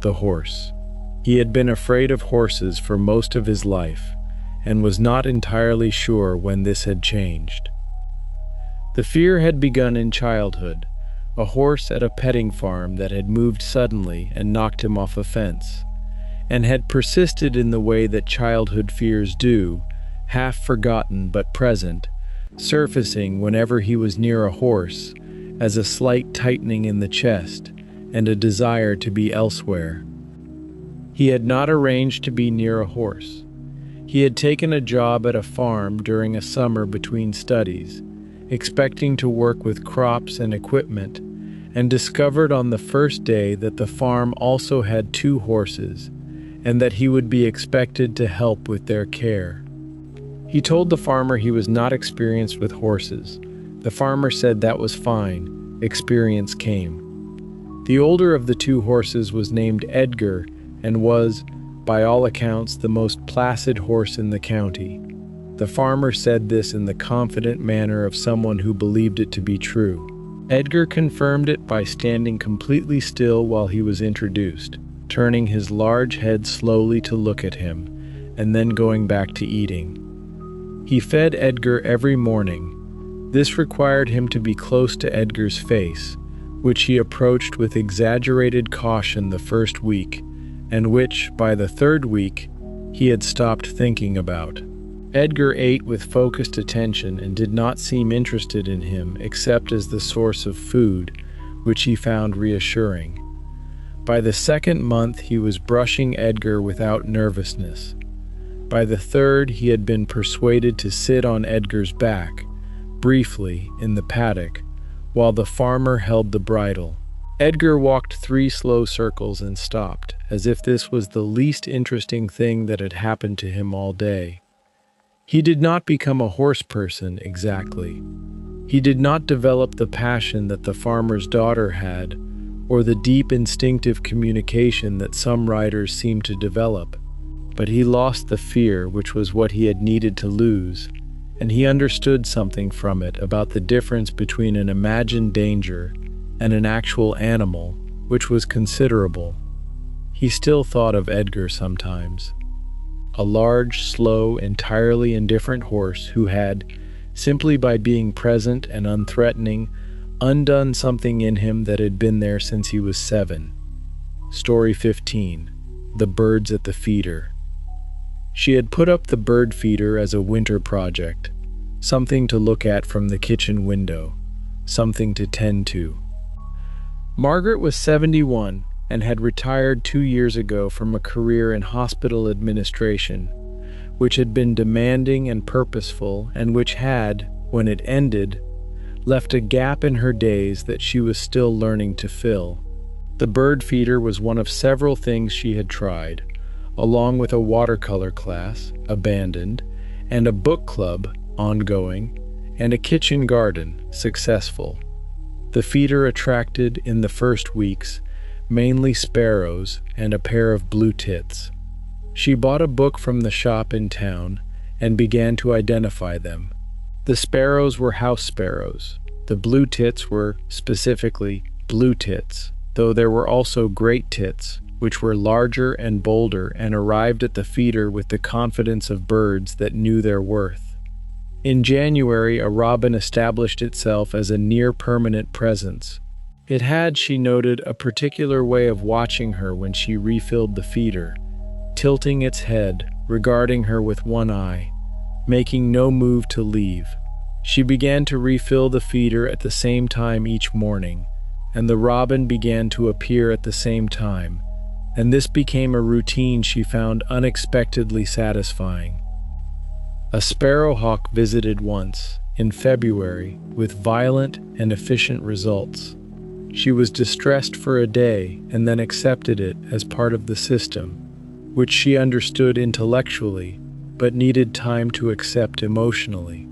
The Horse. He had been afraid of horses for most of his life, and was not entirely sure when this had changed. The fear had begun in childhood, a horse at a petting farm that had moved suddenly and knocked him off a fence, and had persisted in the way that childhood fears do, half forgotten but present, surfacing whenever he was near a horse, as a slight tightening in the chest and a desire to be elsewhere. He had not arranged to be near a horse. He had taken a job at a farm during a summer between studies, expecting to work with crops and equipment, and discovered on the first day that the farm also had 2 horses, and that he would be expected to help with their care. He told the farmer he was not experienced with horses. The farmer said that was fine. Experience came. The older of the 2 horses was named Edgar and was, by all accounts, the most placid horse in the county. The farmer said this in the confident manner of someone who believed it to be true. Edgar confirmed it by standing completely still while he was introduced, turning his large head slowly to look at him, and then going back to eating. He fed Edgar every morning. This required him to be close to Edgar's face, which he approached with exaggerated caution the first week, and which, by the third week, he had stopped thinking about. Edgar ate with focused attention and did not seem interested in him except as the source of food, which he found reassuring. By the second month, he was brushing Edgar without nervousness. By the third, he had been persuaded to sit on Edgar's back, briefly, in the paddock, while the farmer held the bridle. Edgar walked 3 slow circles and stopped, as if this was the least interesting thing that had happened to him all day. He did not become a horse person exactly. He did not develop the passion that the farmer's daughter had, or the deep instinctive communication that some riders seem to develop. But he lost the fear, which was what he had needed to lose, and he understood something from it about the difference between an imagined danger and an actual animal, which was considerable. He still thought of Edgar sometimes. A large, slow, entirely indifferent horse who had, simply by being present and unthreatening, undone something in him that had been there since he was 7. Story 15. The Birds at the Feeder. She had put up the bird feeder as a winter project, something to look at from the kitchen window, something to tend to. Margaret was 71 and had retired 2 years ago from a career in hospital administration, which had been demanding and purposeful and which had, when it ended, left a gap in her days that she was still learning to fill. The bird feeder was one of several things she had tried, along with a watercolor class, abandoned, and a book club, ongoing, and a kitchen garden, successful. The feeder attracted, in the first weeks, mainly sparrows and a pair of blue tits. She bought a book from the shop in town and began to identify them. The sparrows were house sparrows. The blue tits were, specifically, blue tits, though there were also great tits, which were larger and bolder and arrived at the feeder with the confidence of birds that knew their worth. In January, a robin established itself as a near-permanent presence. It had, she noted, a particular way of watching her when she refilled the feeder, tilting its head, regarding her with one eye, making no move to leave. She began to refill the feeder at the same time each morning, and the robin began to appear at the same time, and this became a routine she found unexpectedly satisfying. A sparrowhawk visited once, in February, with violent and efficient results. She was distressed for a day and then accepted it as part of the system, which she understood intellectually, but needed time to accept emotionally.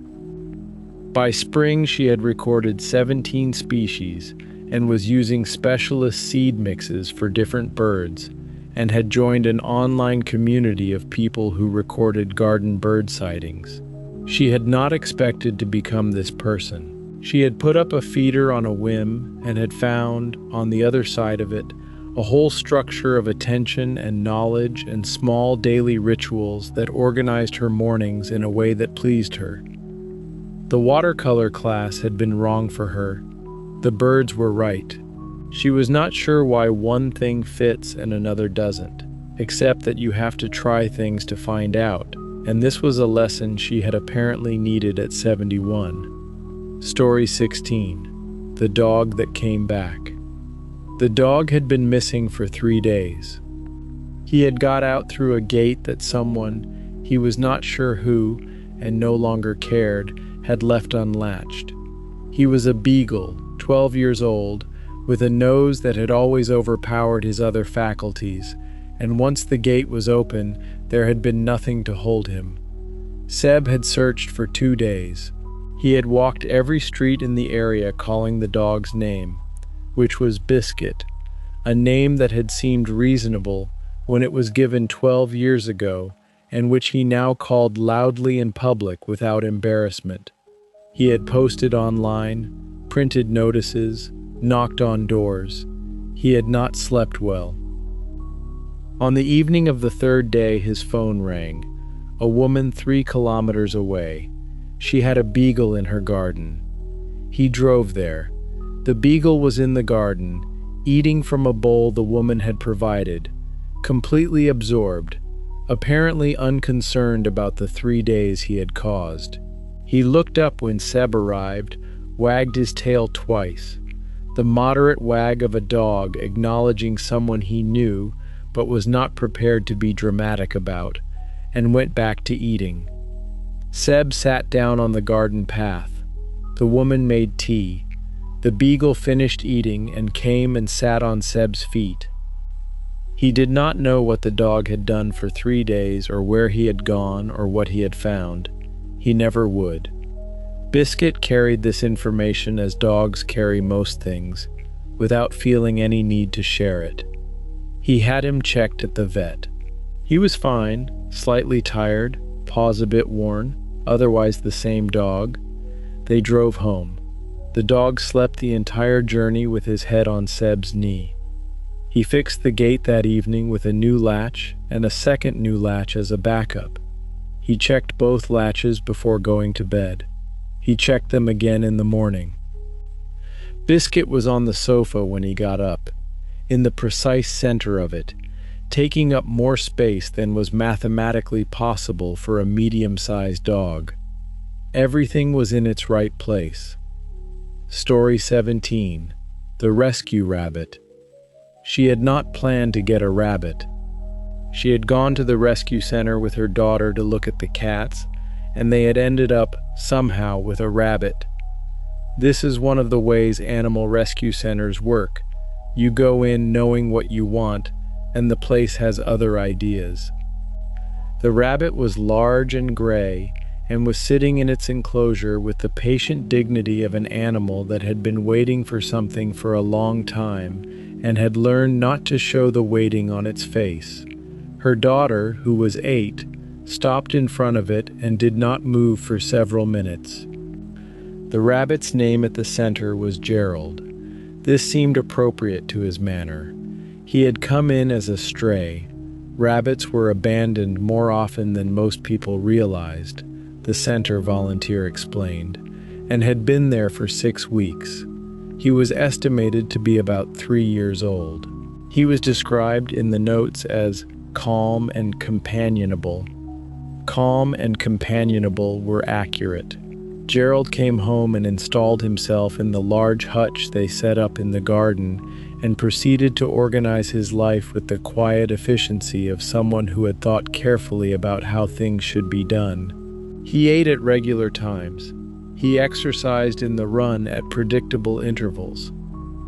By spring, she had recorded 17 species and was using specialist seed mixes for different birds, and had joined an online community of people who recorded garden bird sightings. She had not expected to become this person. She had put up a feeder on a whim and had found, on the other side of it, a whole structure of attention and knowledge and small daily rituals that organized her mornings in a way that pleased her. The watercolor class had been wrong for her. The birds were right. She was not sure why one thing fits and another doesn't, except that you have to try things to find out, and this was a lesson she had apparently needed at 71. Story 16. The Dog That Came Back. The dog had been missing for 3 days. He had got out through a gate that someone, he was not sure who, and no longer cared, had left unlatched. He was a beagle, 12 years old, with a nose that had always overpowered his other faculties, and once the gate was open, there had been nothing to hold him. Seb had searched for 2 days. He had walked every street in the area calling the dog's name, which was Biscuit, a name that had seemed reasonable when it was given 12 years ago, and which he now called loudly in public without embarrassment. He had posted online, printed notices, knocked on doors. He had not slept well. On the evening of the third day, his phone rang. A woman 3 kilometers away. She had a beagle in her garden. He drove there. The beagle was in the garden, eating from a bowl the woman had provided, completely absorbed, apparently unconcerned about the 3 days he had caused. He looked up when Seb arrived, wagged his tail twice, the moderate wag of a dog acknowledging someone he knew but was not prepared to be dramatic about, and went back to eating. Seb sat down on the garden path. The woman made tea. The beagle finished eating and came and sat on Seb's feet. He did not know what the dog had done for 3 days, or where he had gone, or what he had found. He never would. Biscuit carried this information as dogs carry most things, without feeling any need to share it. He had him checked at the vet. He was fine, slightly tired, paws a bit worn, otherwise the same dog. They drove home. The dog slept the entire journey with his head on Seb's knee. He fixed the gate that evening with a new latch and a second new latch as a backup. He checked both latches before going to bed. He checked them again in the morning. Biscuit was on the sofa when he got up, in the precise center of it, taking up more space than was mathematically possible for a medium-sized dog. Everything was in its right place. Story 17. The Rescue Rabbit. She had not planned to get a rabbit. She had gone to the rescue center with her daughter to look at the cats, and they had ended up, somehow, with a rabbit. This is one of the ways animal rescue centers work. You go in knowing what you want, and the place has other ideas. The rabbit was large and gray, and was sitting in its enclosure with the patient dignity of an animal that had been waiting for something for a long time, and had learned not to show the waiting on its face. Her daughter, who was 8, stopped in front of it and did not move for several minutes. The rabbit's name at the center was Gerald. This seemed appropriate to his manner. He had come in as a stray. Rabbits were abandoned more often than most people realized, the center volunteer explained, and had been there for 6 weeks. He was estimated to be about 3 years old. He was described in the notes as calm and companionable. Calm and companionable were accurate. Gerald came home and installed himself in the large hutch they set up in the garden and proceeded to organize his life with the quiet efficiency of someone who had thought carefully about how things should be done. He ate at regular times. He exercised in the run at predictable intervals.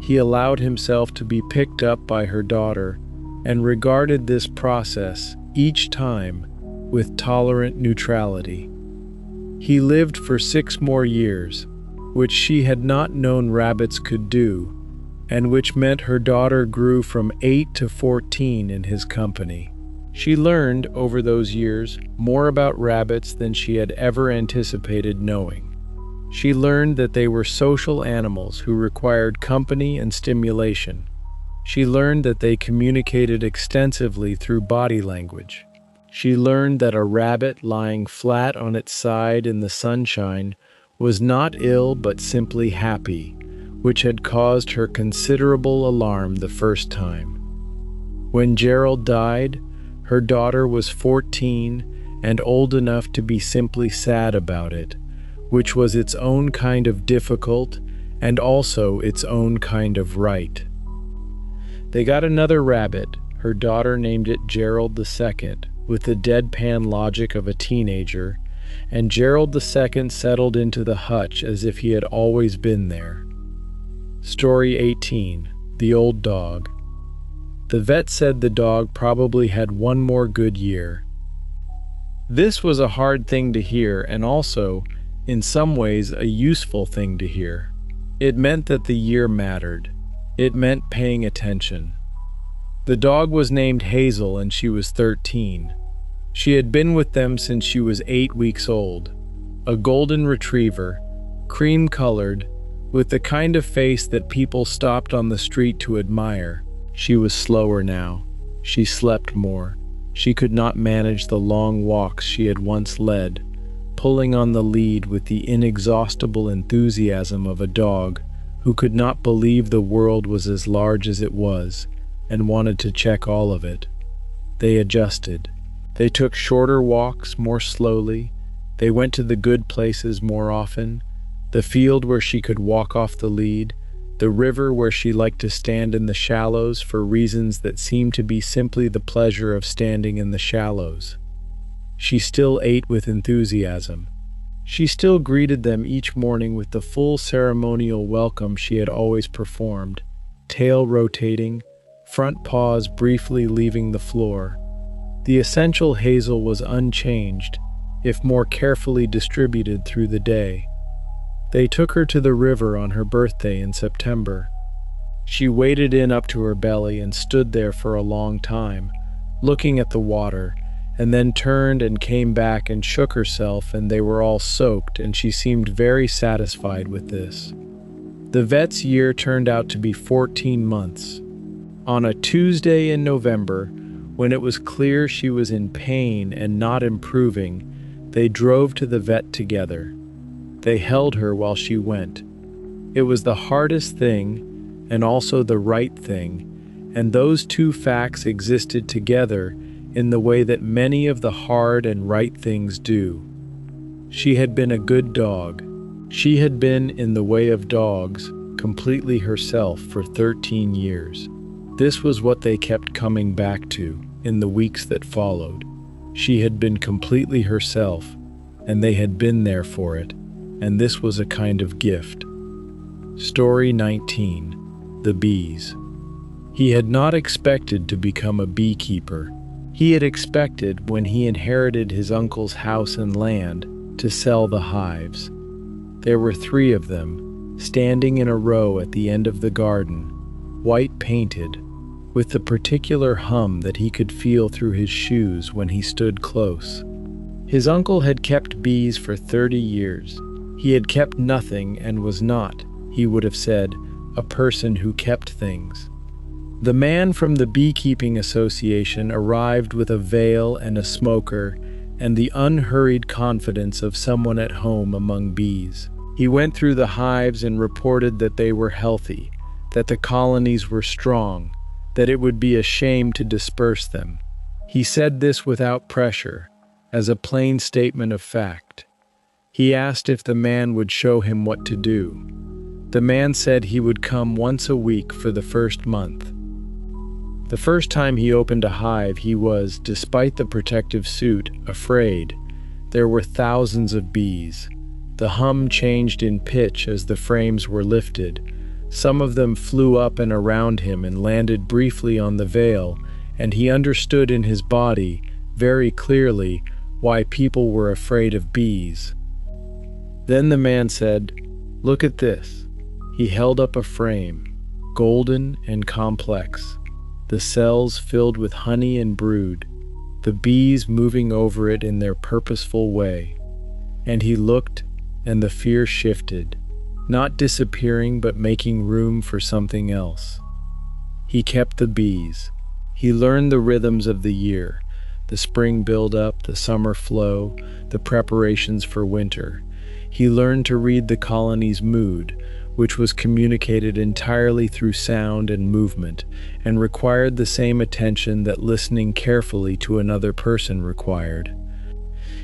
He allowed himself to be picked up by her daughter and regarded this process, each time, with tolerant neutrality. He lived for 6 more years, which she had not known rabbits could do, and which meant her daughter grew from 8 to 14 in his company. She learned, over those years, more about rabbits than she had ever anticipated knowing. She learned that they were social animals who required company and stimulation. She learned that they communicated extensively through body language. She learned that a rabbit lying flat on its side in the sunshine was not ill but simply happy, which had caused her considerable alarm the first time. When Gerald died, her daughter was 14 and old enough to be simply sad about it, which was its own kind of difficult and also its own kind of right. They got another rabbit. Her daughter named it Gerald II, with the deadpan logic of a teenager, and Gerald II settled into the hutch as if he had always been there. Story 18. The Old Dog. The vet said the dog probably had 1 more good year. This was a hard thing to hear and also, in some ways, a useful thing to hear. It meant that the year mattered. It meant paying attention. The dog was named Hazel and she was 13. She had been with them since she was 8 weeks old. A golden retriever, cream-colored, with the kind of face that people stopped on the street to admire. She was slower now. She slept more. She could not manage the long walks she had once led, pulling on the lead with the inexhaustible enthusiasm of a dog who could not believe the world was as large as it was and wanted to check all of it. They adjusted. They took shorter walks more slowly. They went to the good places more often, the field where she could walk off the lead, the river where she liked to stand in the shallows for reasons that seemed to be simply the pleasure of standing in the shallows. She still ate with enthusiasm. She still greeted them each morning with the full ceremonial welcome she had always performed, tail rotating, front paws briefly leaving the floor. The essential Hazel was unchanged, if more carefully distributed through the day. They took her to the river on her birthday in September. She waded in up to her belly and stood there for a long time, looking at the water, and then turned and came back and shook herself, and they were all soaked, and she seemed very satisfied with this. The vet's year turned out to be 14 months. On a Tuesday in November, when it was clear she was in pain and not improving, they drove to the vet together. They held her while she went. It was the hardest thing and also the right thing, and those two facts existed together in the way that many of the hard and right things do. She had been a good dog. She had been, in the way of dogs, completely herself for 13 years. This was what they kept coming back to in the weeks that followed. She had been completely herself, and they had been there for it, and this was a kind of gift. Story 19. The Bees. He had not expected to become a beekeeper. He had expected, when he inherited his uncle's house and land, to sell the hives. There were 3 of them, standing in a row at the end of the garden, white painted, with the particular hum that he could feel through his shoes when he stood close. His uncle had kept bees for 30 years. He had kept nothing and was not, he would have said, a person who kept things. The man from the Beekeeping Association arrived with a veil and a smoker and the unhurried confidence of someone at home among bees. He went through the hives and reported that they were healthy, that the colonies were strong, that it would be a shame to disperse them. He said this without pressure, as a plain statement of fact. He asked if the man would show him what to do. The man said he would come once a week for the first month. The first time he opened a hive, he was, despite the protective suit, afraid. There were thousands of bees. The hum changed in pitch as the frames were lifted. Some of them flew up and around him and landed briefly on the veil, and he understood in his body, very clearly, why people were afraid of bees. Then the man said, "Look at this." He held up a frame, golden and complex, the cells filled with honey and brood, the bees moving over it in their purposeful way. And he looked, and the fear shifted, not disappearing but making room for something else. He kept the bees. He learned the rhythms of the year, the spring build-up, the summer flow, the preparations for winter. He learned to read the colony's mood, which was communicated entirely through sound and movement, and required the same attention that listening carefully to another person required.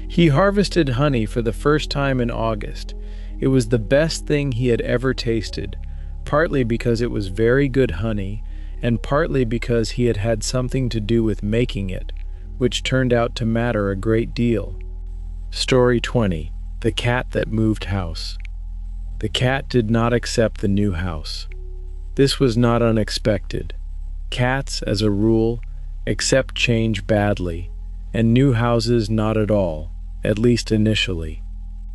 He harvested honey for the first time in August. It was the best thing he had ever tasted, partly because it was very good honey, and partly because he had had something to do with making it, which turned out to matter a great deal. Story 20. The Cat That Moved House. The cat did not accept the new house. This was not unexpected. Cats, as a rule, accept change badly, and new houses not at all, at least initially.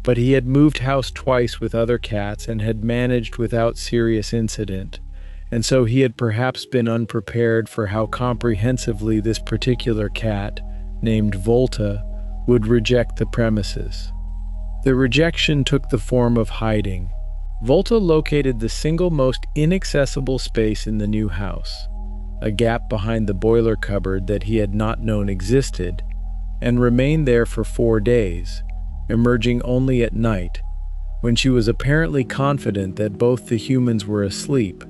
But he had moved house twice with other cats and had managed without serious incident, and so he had perhaps been unprepared for how comprehensively this particular cat, named Volta, would reject the premises. The rejection took the form of hiding. Volta located the single most inaccessible space in the new house, a gap behind the boiler cupboard that he had not known existed, and remained there for 4 days, emerging only at night, when she was apparently confident that both the humans were asleep,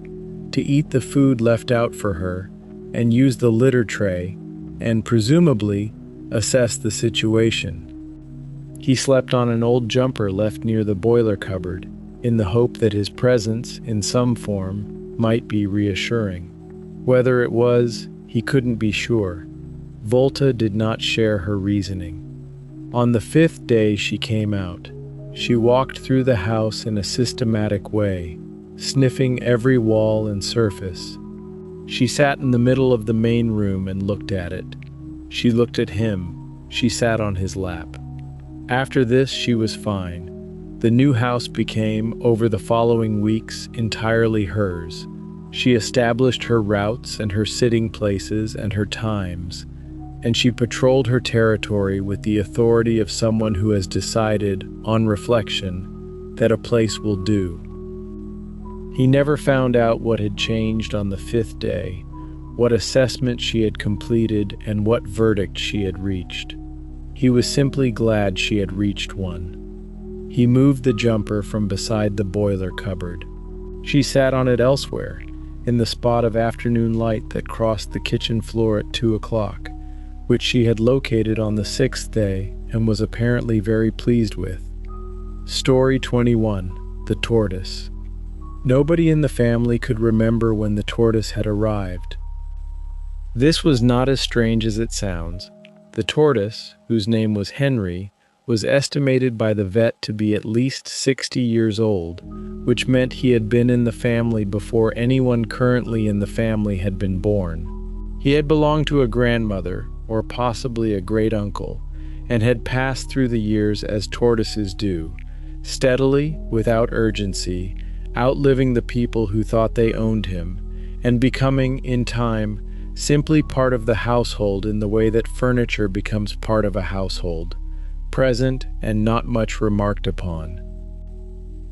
to eat the food left out for her, and use the litter tray, and presumably assess the situation. He slept on an old jumper left near the boiler cupboard, in the hope that his presence, in some form, might be reassuring. Whether it was, he couldn't be sure. Volta did not share her reasoning. On the 5th day she came out. She walked through the house in a systematic way, sniffing every wall and surface. She sat in the middle of the main room and looked at it. She looked at him. She sat on his lap. After this, she was fine. The new house became, over the following weeks, entirely hers. She established her routes and her sitting places and her times, and she patrolled her territory with the authority of someone who has decided, on reflection, that a place will do. He never found out what had changed on the 5th day, what assessment she had completed, and what verdict she had reached. He was simply glad she had reached one. He moved the jumper from beside the boiler cupboard. She sat on it elsewhere, in the spot of afternoon light that crossed the kitchen floor at 2 o'clock, which she had located on the 6th day and was apparently very pleased with. Story 21. The Tortoise. Nobody in the family could remember when the tortoise had arrived. This was not as strange as it sounds. The tortoise, whose name was Henry, was estimated by the vet to be at least 60 years old, which meant he had been in the family before anyone currently in the family had been born. He had belonged to a grandmother, or possibly a great-uncle, and had passed through the years as tortoises do, steadily, without urgency, outliving the people who thought they owned him, and becoming, in time, simply part of the household in the way that furniture becomes part of a household, present and not much remarked upon.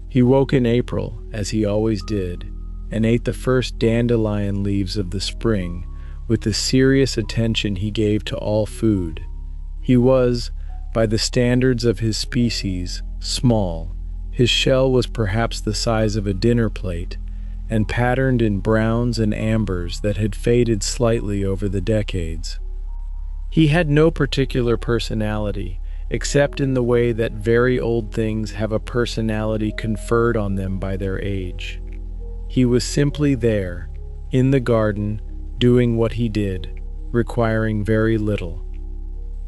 He woke in April, as he always did, and ate the first dandelion leaves of the spring with the serious attention he gave to all food. He was, by the standards of his species, small. His shell was perhaps the size of a dinner plate, and patterned in browns and ambers that had faded slightly over the decades. He had no particular personality, except in the way that very old things have a personality conferred on them by their age. He was simply there, in the garden, doing what he did, requiring very little.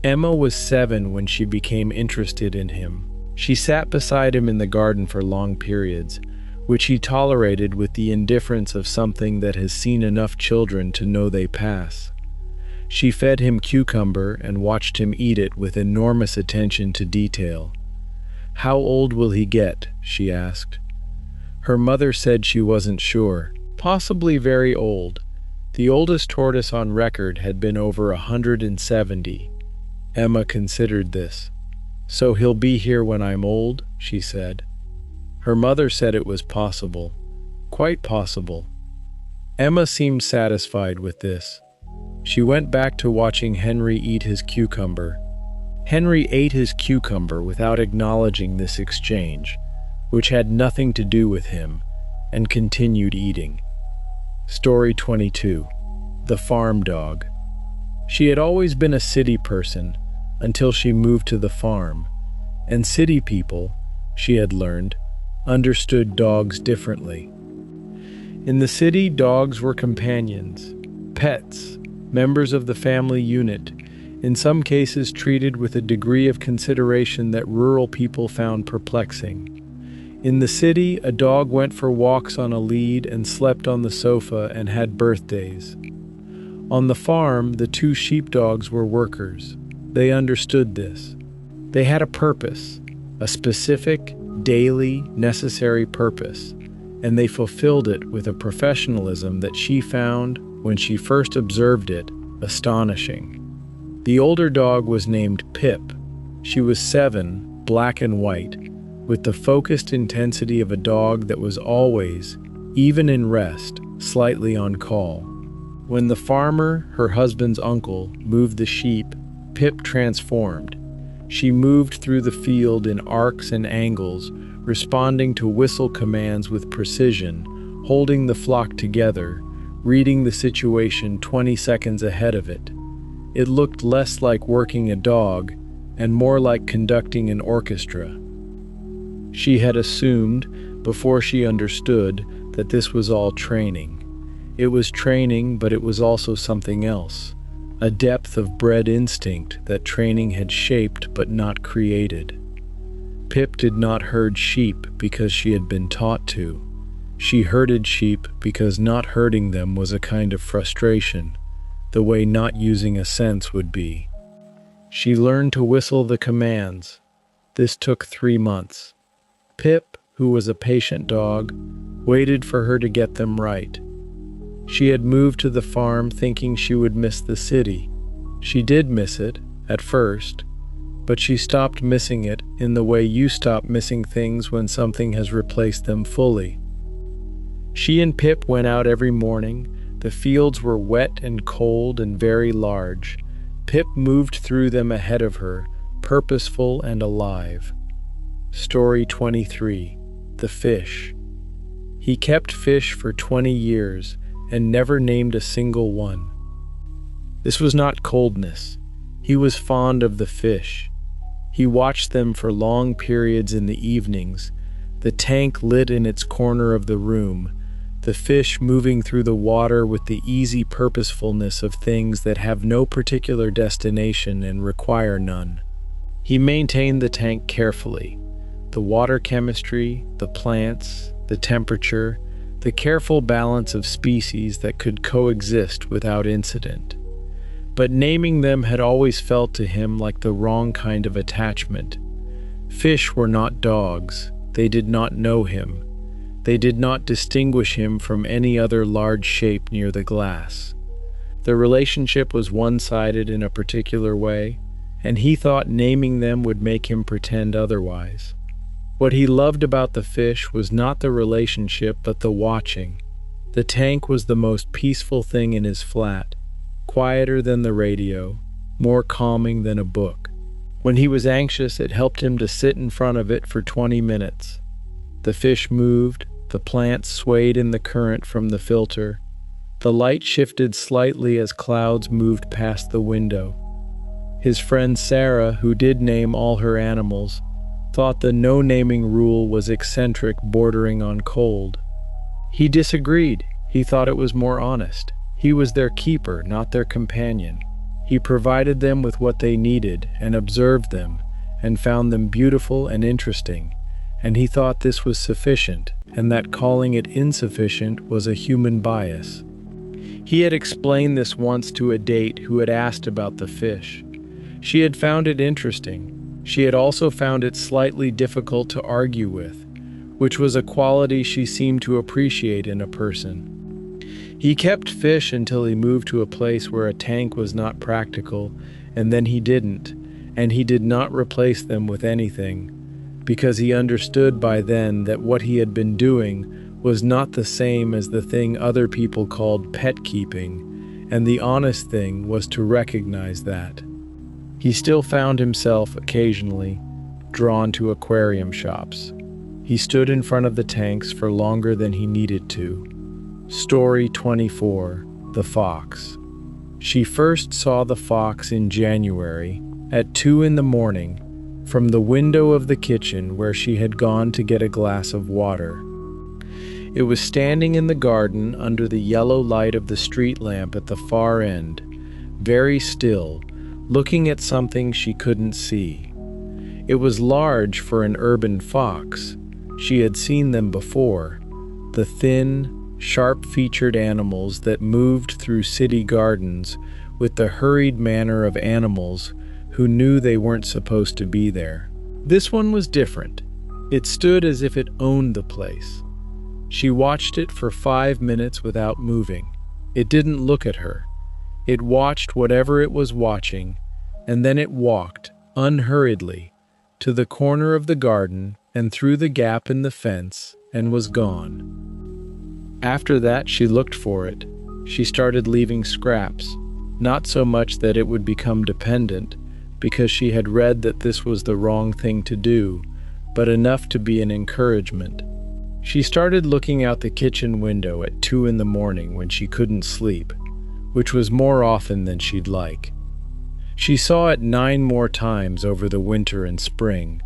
Emma was 7 when she became interested in him. She sat beside him in the garden for long periods, which he tolerated with the indifference of something that has seen enough children to know they pass. She fed him cucumber and watched him eat it with enormous attention to detail. "How old will he get?" she asked. Her mother said she wasn't sure. Possibly very old. The oldest tortoise on record had been over 170. Emma considered this. "So he'll be here when I'm old?" she said. Her mother said it was possible. Quite possible. Emma seemed satisfied with this. She went back to watching Henry eat his cucumber. Henry ate his cucumber without acknowledging this exchange, which had nothing to do with him, and continued eating. Story 22. The Farm Dog. She had always been a city person until she moved to the farm, and city people, she had learned, understood dogs differently. In the city, dogs were companions, pets, members of the family unit, in some cases treated with a degree of consideration that rural people found perplexing. In the city, a dog went for walks on a lead and slept on the sofa and had birthdays. On the farm, the 2 sheepdogs were workers. They understood this. They had a purpose, a specific, daily, necessary purpose, and they fulfilled it with a professionalism that she found, when she first observed it, astonishing. The older dog was named Pip. She was 7, black and white, with the focused intensity of a dog that was always, even in rest, slightly on call. When the farmer, her husband's uncle, moved the sheep, Pip transformed. She moved through the field in arcs and angles, responding to whistle commands with precision, holding the flock together, reading the situation 20 seconds ahead of it. It looked less like working a dog and more like conducting an orchestra. She had assumed, before she understood, that this was all training. It was training, but it was also something else, a depth of bred instinct that training had shaped but not created. Pip did not herd sheep because she had been taught to. She herded sheep because not herding them was a kind of frustration, the way not using a sense would be. She learned to whistle the commands. This took 3 months. Pip, who was a patient dog, waited for her to get them right. She had moved to the farm thinking she would miss the city. She did miss it, at first, but she stopped missing it in the way you stop missing things when something has replaced them fully. She and Pip went out every morning. The fields were wet and cold and very large. Pip moved through them ahead of her, purposeful and alive. Story 23. The Fish. He kept fish for 20 years and never named a single one. This was not coldness. He was fond of the fish. He watched them for long periods in the evenings, the tank lit in its corner of the room, the fish moving through the water with the easy purposefulness of things that have no particular destination and require none. He maintained the tank carefully. The water chemistry, the plants, the temperature, the careful balance of species that could coexist without incident. But naming them had always felt to him like the wrong kind of attachment. Fish were not dogs. They did not know him. They did not distinguish him from any other large shape near the glass. The relationship was one-sided in a particular way, and he thought naming them would make him pretend otherwise. What he loved about the fish was not the relationship but the watching. The tank was the most peaceful thing in his flat, quieter than the radio, more calming than a book. When he was anxious, it helped him to sit in front of it for 20 minutes. The fish moved, the plants swayed in the current from the filter. The light shifted slightly as clouds moved past the window. His friend Sarah, who did name all her animals, thought the no-naming rule was eccentric, bordering on cold. He disagreed. He thought it was more honest. He was their keeper, not their companion. He provided them with what they needed and observed them and found them beautiful and interesting, and he thought this was sufficient and that calling it insufficient was a human bias. He had explained this once to a date who had asked about the fish. She had found it interesting. She had also found it slightly difficult to argue with, which was a quality she seemed to appreciate in a person. He kept fish until he moved to a place where a tank was not practical, and then he didn't, and he did not replace them with anything, because he understood by then that what he had been doing was not the same as the thing other people called pet keeping, and the honest thing was to recognize that. He still found himself, occasionally, drawn to aquarium shops. He stood in front of the tanks for longer than he needed to. Story 24. The Fox. She first saw the fox in January, at 2 a.m, from the window of the kitchen where she had gone to get a glass of water. It was standing in the garden under the yellow light of the street lamp at the far end, very still, looking at something she couldn't see. It was large for an urban fox. She had seen them before, the thin, sharp-featured animals that moved through city gardens with the hurried manner of animals who knew they weren't supposed to be there. This one was different. It stood as if it owned the place. She watched it for 5 minutes without moving. It didn't look at her. It watched whatever it was watching, and then it walked, unhurriedly, to the corner of the garden and through the gap in the fence and was gone. After that, she looked for it. She started leaving scraps, not so much that it would become dependent, because she had read that this was the wrong thing to do, but enough to be an encouragement. She started looking out the kitchen window at 2 in the morning when she couldn't sleep, which was more often than she'd like. She saw it 9 more times over the winter and spring,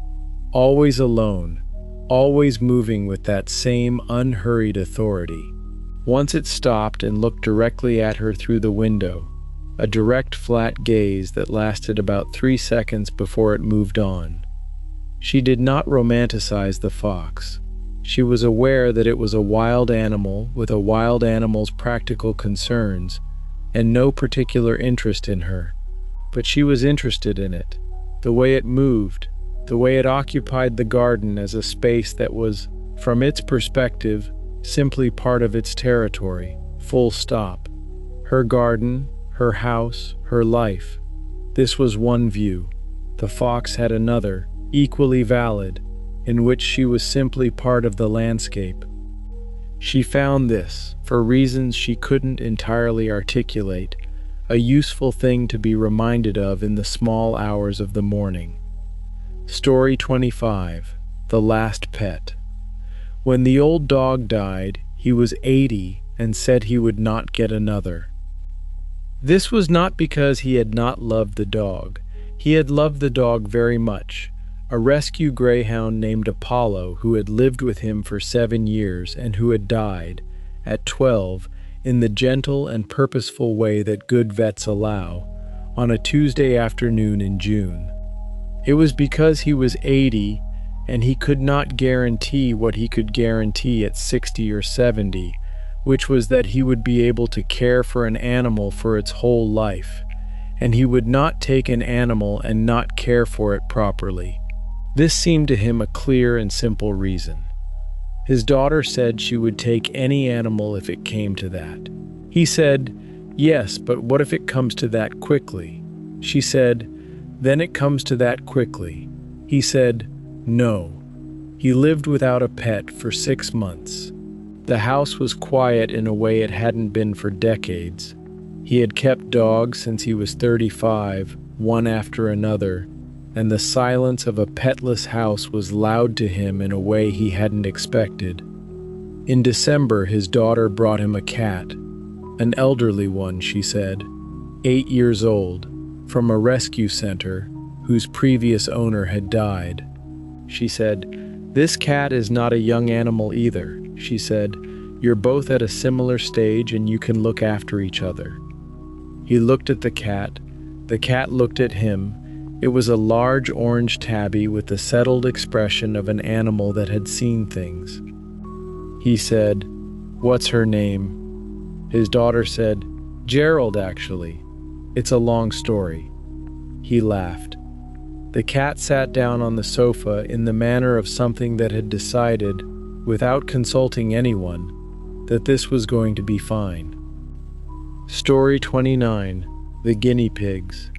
always alone, always moving with that same unhurried authority. Once it stopped and looked directly at her through the window, a direct, flat gaze that lasted about 3 seconds before it moved on. She did not romanticize the fox. She was aware that it was a wild animal with a wild animal's practical concerns and no particular interest in her. But she was interested in it, the way it moved, the way it occupied the garden as a space that was, from its perspective, simply part of its territory, full stop. Her garden, her house, her life. This was one view. The fox had another, equally valid, in which she was simply part of the landscape. She found this, for reasons she couldn't entirely articulate, a useful thing to be reminded of in the small hours of the morning. Story 25. The Last Pet. When the old dog died, he was 80 and said he would not get another. This was not because he had not loved the dog. He had loved the dog very much. A rescue greyhound named Apollo, who had lived with him for 7 years and who had died, at 12, in the gentle and purposeful way that good vets allow, on a Tuesday afternoon in June. It was because he was 80 and he could not guarantee what he could guarantee at 60 or 70, which was that he would be able to care for an animal for its whole life, and he would not take an animal and not care for it properly. This seemed to him a clear and simple reason. His daughter said she would take any animal if it came to that. He said, "Yes, but what if it comes to that quickly?" She said, "Then it comes to that quickly." He said, "No." He lived without a pet for 6 months. The house was quiet in a way it hadn't been for decades. He had kept dogs since he was 35, one after another, and the silence of a petless house was loud to him in a way he hadn't expected. In December, his daughter brought him a cat, an elderly one, she said, 8 years old, from a rescue center whose previous owner had died. She said, "This cat is not a young animal either," she said. "You're both at a similar stage and you can look after each other." He looked at the cat looked at him. It was a large orange tabby with the settled expression of an animal that had seen things. He said, "What's her name?" His daughter said, "Gerald, actually. It's a long story." He laughed. The cat sat down on the sofa in the manner of something that had decided, without consulting anyone, that this was going to be fine. Story 29. The Guinea Pigs.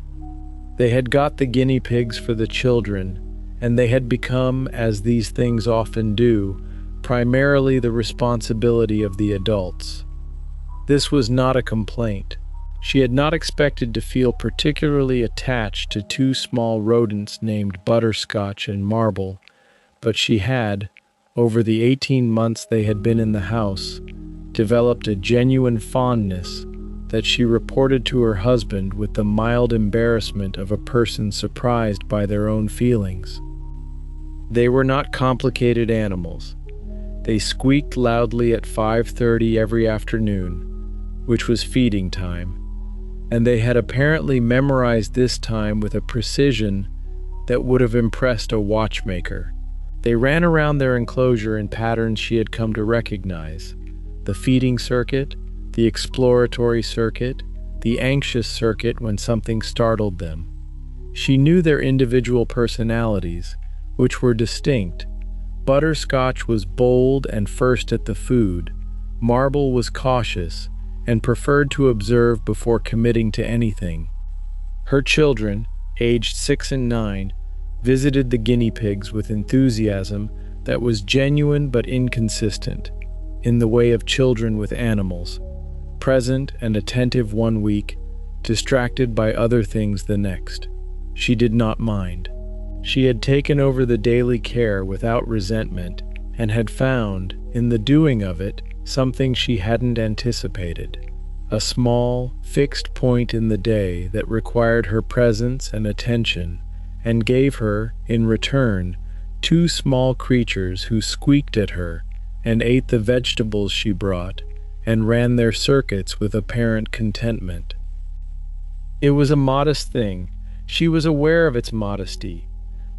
They had got the guinea pigs for the children, and they had become, as these things often do, primarily the responsibility of the adults. This was not a complaint. She had not expected to feel particularly attached to 2 small rodents named Butterscotch and Marble, but she had, over the 18 months they had been in the house, developed a genuine fondness that she reported to her husband with the mild embarrassment of a person surprised by their own feelings. They were not complicated animals. They squeaked loudly at 5:30 every afternoon, which was feeding time, and they had apparently memorized this time with a precision that would have impressed a watchmaker. They ran around their enclosure in patterns she had come to recognize: the feeding circuit, the exploratory circuit, the anxious circuit when something startled them. She knew their individual personalities, which were distinct. Butterscotch was bold and first at the food. Marble was cautious and preferred to observe before committing to anything. Her children, aged 6 and 9, visited the guinea pigs with enthusiasm that was genuine but inconsistent, in the way of children with animals, present and attentive one week, distracted by other things the next. She did not mind. She had taken over the daily care without resentment and had found, in the doing of it, something she hadn't anticipated. A small, fixed point in the day that required her presence and attention and gave her, in return, two small creatures who squeaked at her and ate the vegetables she brought and ran their circuits with apparent contentment. It was a modest thing. She was aware of its modesty,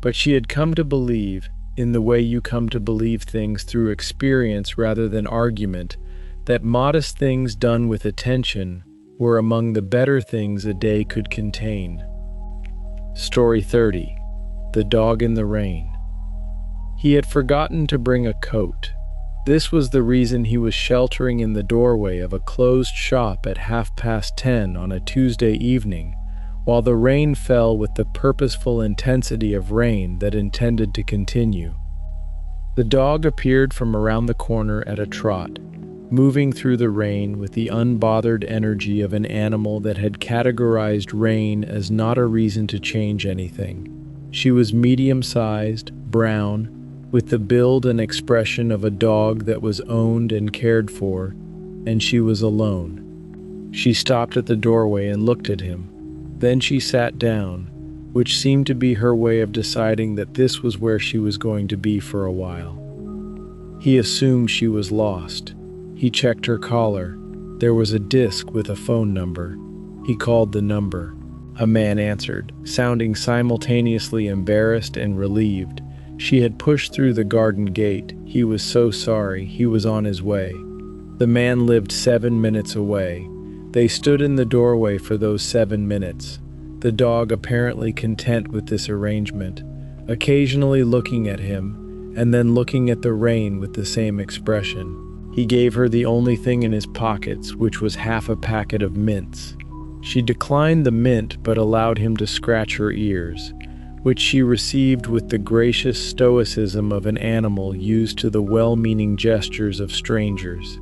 but she had come to believe, in the way you come to believe things through experience rather than argument, that modest things done with attention were among the better things a day could contain. Story 30. The Dog in the Rain. He had forgotten to bring a coat. This was the reason he was sheltering in the doorway of a closed shop at 10:30 on a Tuesday evening, while the rain fell with the purposeful intensity of rain that intended to continue. The dog appeared from around the corner at a trot, moving through the rain with the unbothered energy of an animal that had categorized rain as not a reason to change anything. She was medium-sized, brown, with the build and expression of a dog that was owned and cared for, and she was alone. She stopped at the doorway and looked at him. Then she sat down, which seemed to be her way of deciding that this was where she was going to be for a while. He assumed she was lost. He checked her collar. There was a disc with a phone number. He called the number. A man answered, sounding simultaneously embarrassed and relieved. She had pushed through the garden gate. He was so sorry. He was on his way. The man lived 7 minutes away. They stood in the doorway for those 7 minutes, the dog apparently content with this arrangement, occasionally looking at him, and then looking at the rain with the same expression. He gave her the only thing in his pockets, which was half a packet of mints. She declined the mint but allowed him to scratch her ears, which she received with the gracious stoicism of an animal used to the well-meaning gestures of strangers.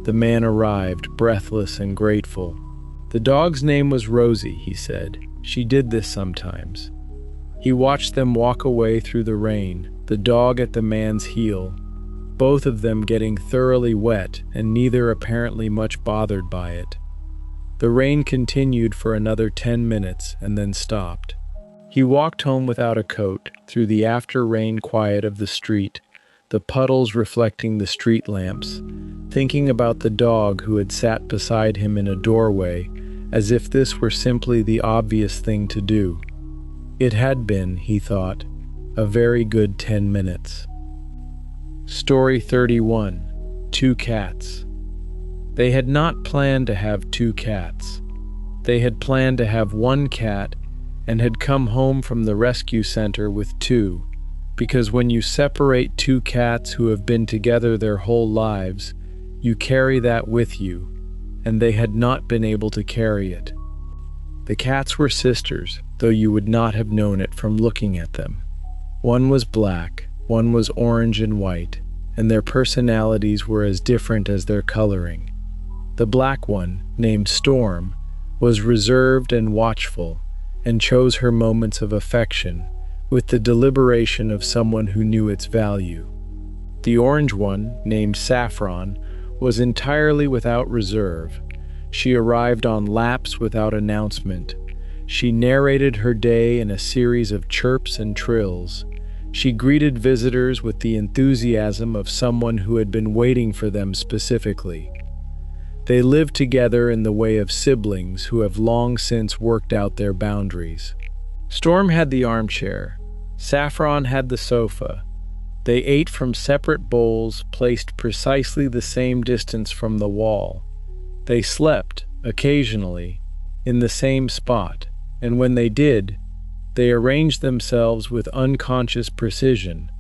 The man arrived, breathless and grateful. The dog's name was Rosie, he said. She did this sometimes. He watched them walk away through the rain, the dog at the man's heel, both of them getting thoroughly wet and neither apparently much bothered by it. The rain continued for another 10 minutes and then stopped. He walked home without a coat, through the after-rain quiet of the street, the puddles reflecting the street lamps, thinking about the dog who had sat beside him in a doorway, as if this were simply the obvious thing to do. It had been, he thought, a very good 10 minutes. Story 31. 2 Cats. They had not planned to have 2 cats. They had planned to have 1 cat and had come home from the rescue center with 2, because when you separate 2 cats who have been together their whole lives, you carry that with you, and they had not been able to carry it. The cats were sisters, though you would not have known it from looking at them. One was black, one was orange and white, and their personalities were as different as their coloring. The black one, named Storm, was reserved and watchful, and chose her moments of affection with the deliberation of someone who knew its value. The orange one, named Saffron, was entirely without reserve. She arrived on laps without announcement. She narrated her day in a series of chirps and trills. She greeted visitors with the enthusiasm of someone who had been waiting for them specifically. They lived together in the way of siblings who have long since worked out their boundaries. Storm had the armchair. Saffron had the sofa. They ate from separate bowls placed precisely the same distance from the wall. They slept, occasionally, in the same spot, and when they did, they arranged themselves with unconscious precision,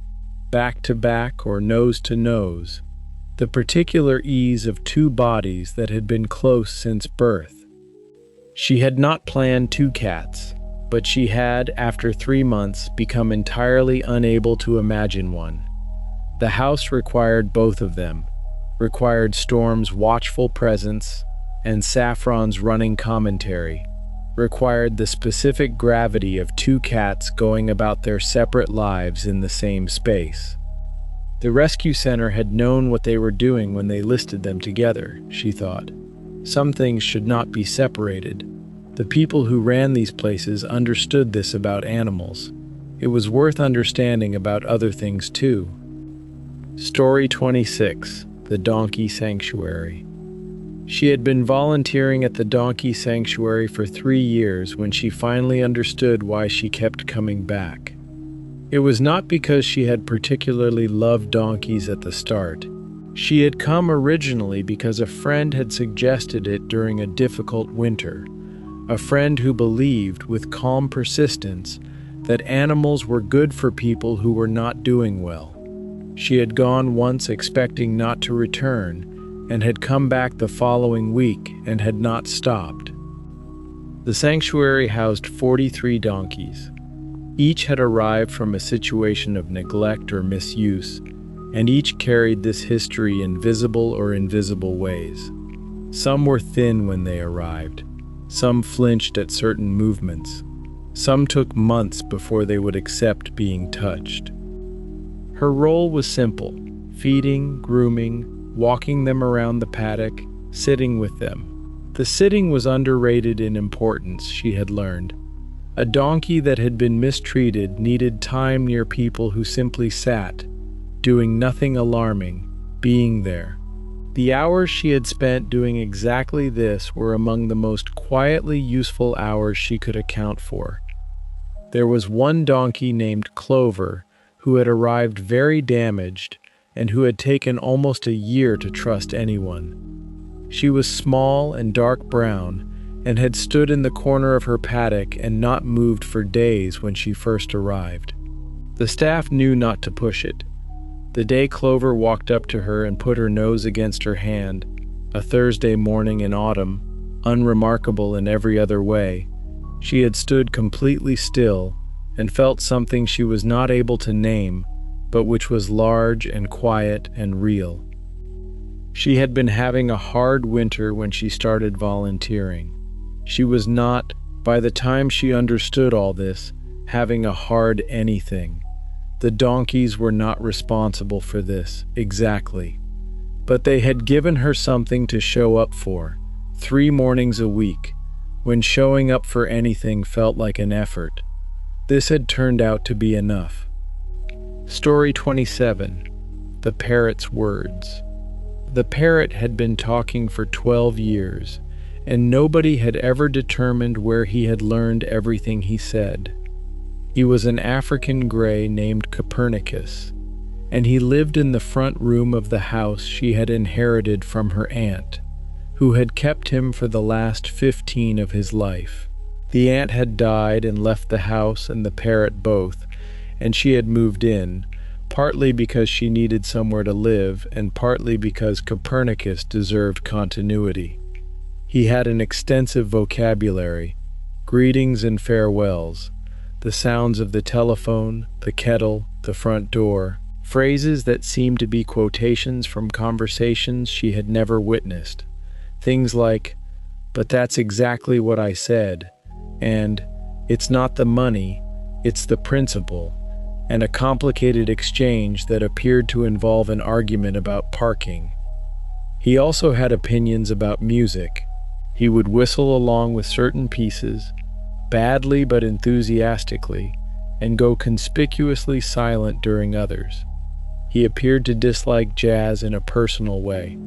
back to back or nose to nose, the particular ease of 2 bodies that had been close since birth. She had not planned 2 cats. but she had, after 3 months, become entirely unable to imagine one. The house required both of them, required Storm's watchful presence and Saffron's running commentary, required the specific gravity of 2 cats going about their separate lives in the same space. The rescue center had known what they were doing when they listed them together, she thought. Some things should not be separated. The people who ran these places understood this about animals. It was worth understanding about other things too. Story 26. The Donkey Sanctuary. She had been volunteering at the Donkey Sanctuary for 3 years when she finally understood why she kept coming back. It was not because she had particularly loved donkeys at the start. She had come originally because a friend had suggested it during a difficult winter. A friend who believed, with calm persistence, that animals were good for people who were not doing well. She had gone once expecting not to return, and had come back the following week and had not stopped. The sanctuary housed 43 donkeys. Each had arrived from a situation of neglect or misuse, and each carried this history in visible or invisible ways. Some were thin when they arrived. Some flinched at certain movements. Some took months before they would accept being touched. Her role was simple: feeding, grooming, walking them around the paddock, sitting with them. The sitting was underrated in importance, she had learned. A donkey that had been mistreated needed time near people who simply sat, doing nothing alarming, being there. The hours she had spent doing exactly this were among the most quietly useful hours she could account for. There was one donkey named Clover who had arrived very damaged and who had taken almost a year to trust anyone. She was small and dark brown and had stood in the corner of her paddock and not moved for days when she first arrived. The staff knew not to push it. The day Clover walked up to her and put her nose against her hand, a Thursday morning in autumn, unremarkable in every other way, she had stood completely still and felt something she was not able to name, but which was large and quiet and real. She had been having a hard winter when she started volunteering. She was not, by the time she understood all this, having a hard anything. The donkeys were not responsible for this, exactly. But they had given her something to show up for, 3 mornings a week, when showing up for anything felt like an effort. This had turned out to be enough. Story 27. The Parrot's Words. The parrot had been talking for 12 years, and nobody had ever determined where he had learned everything he said. He was an African gray named Copernicus, and he lived in the front room of the house she had inherited from her aunt, who had kept him for the last 15 of his life. The aunt had died and left the house and the parrot both, and she had moved in, partly because she needed somewhere to live and partly because Copernicus deserved continuity. He had an extensive vocabulary, greetings and farewells, the sounds of the telephone, the kettle, the front door, phrases that seemed to be quotations from conversations she had never witnessed. Things like, "But that's exactly what I said," and "It's not the money, it's the principle," and a complicated exchange that appeared to involve an argument about parking. He also had opinions about music. He would whistle along with certain pieces, badly but enthusiastically, and go conspicuously silent during others. He appeared to dislike jazz in a personal way.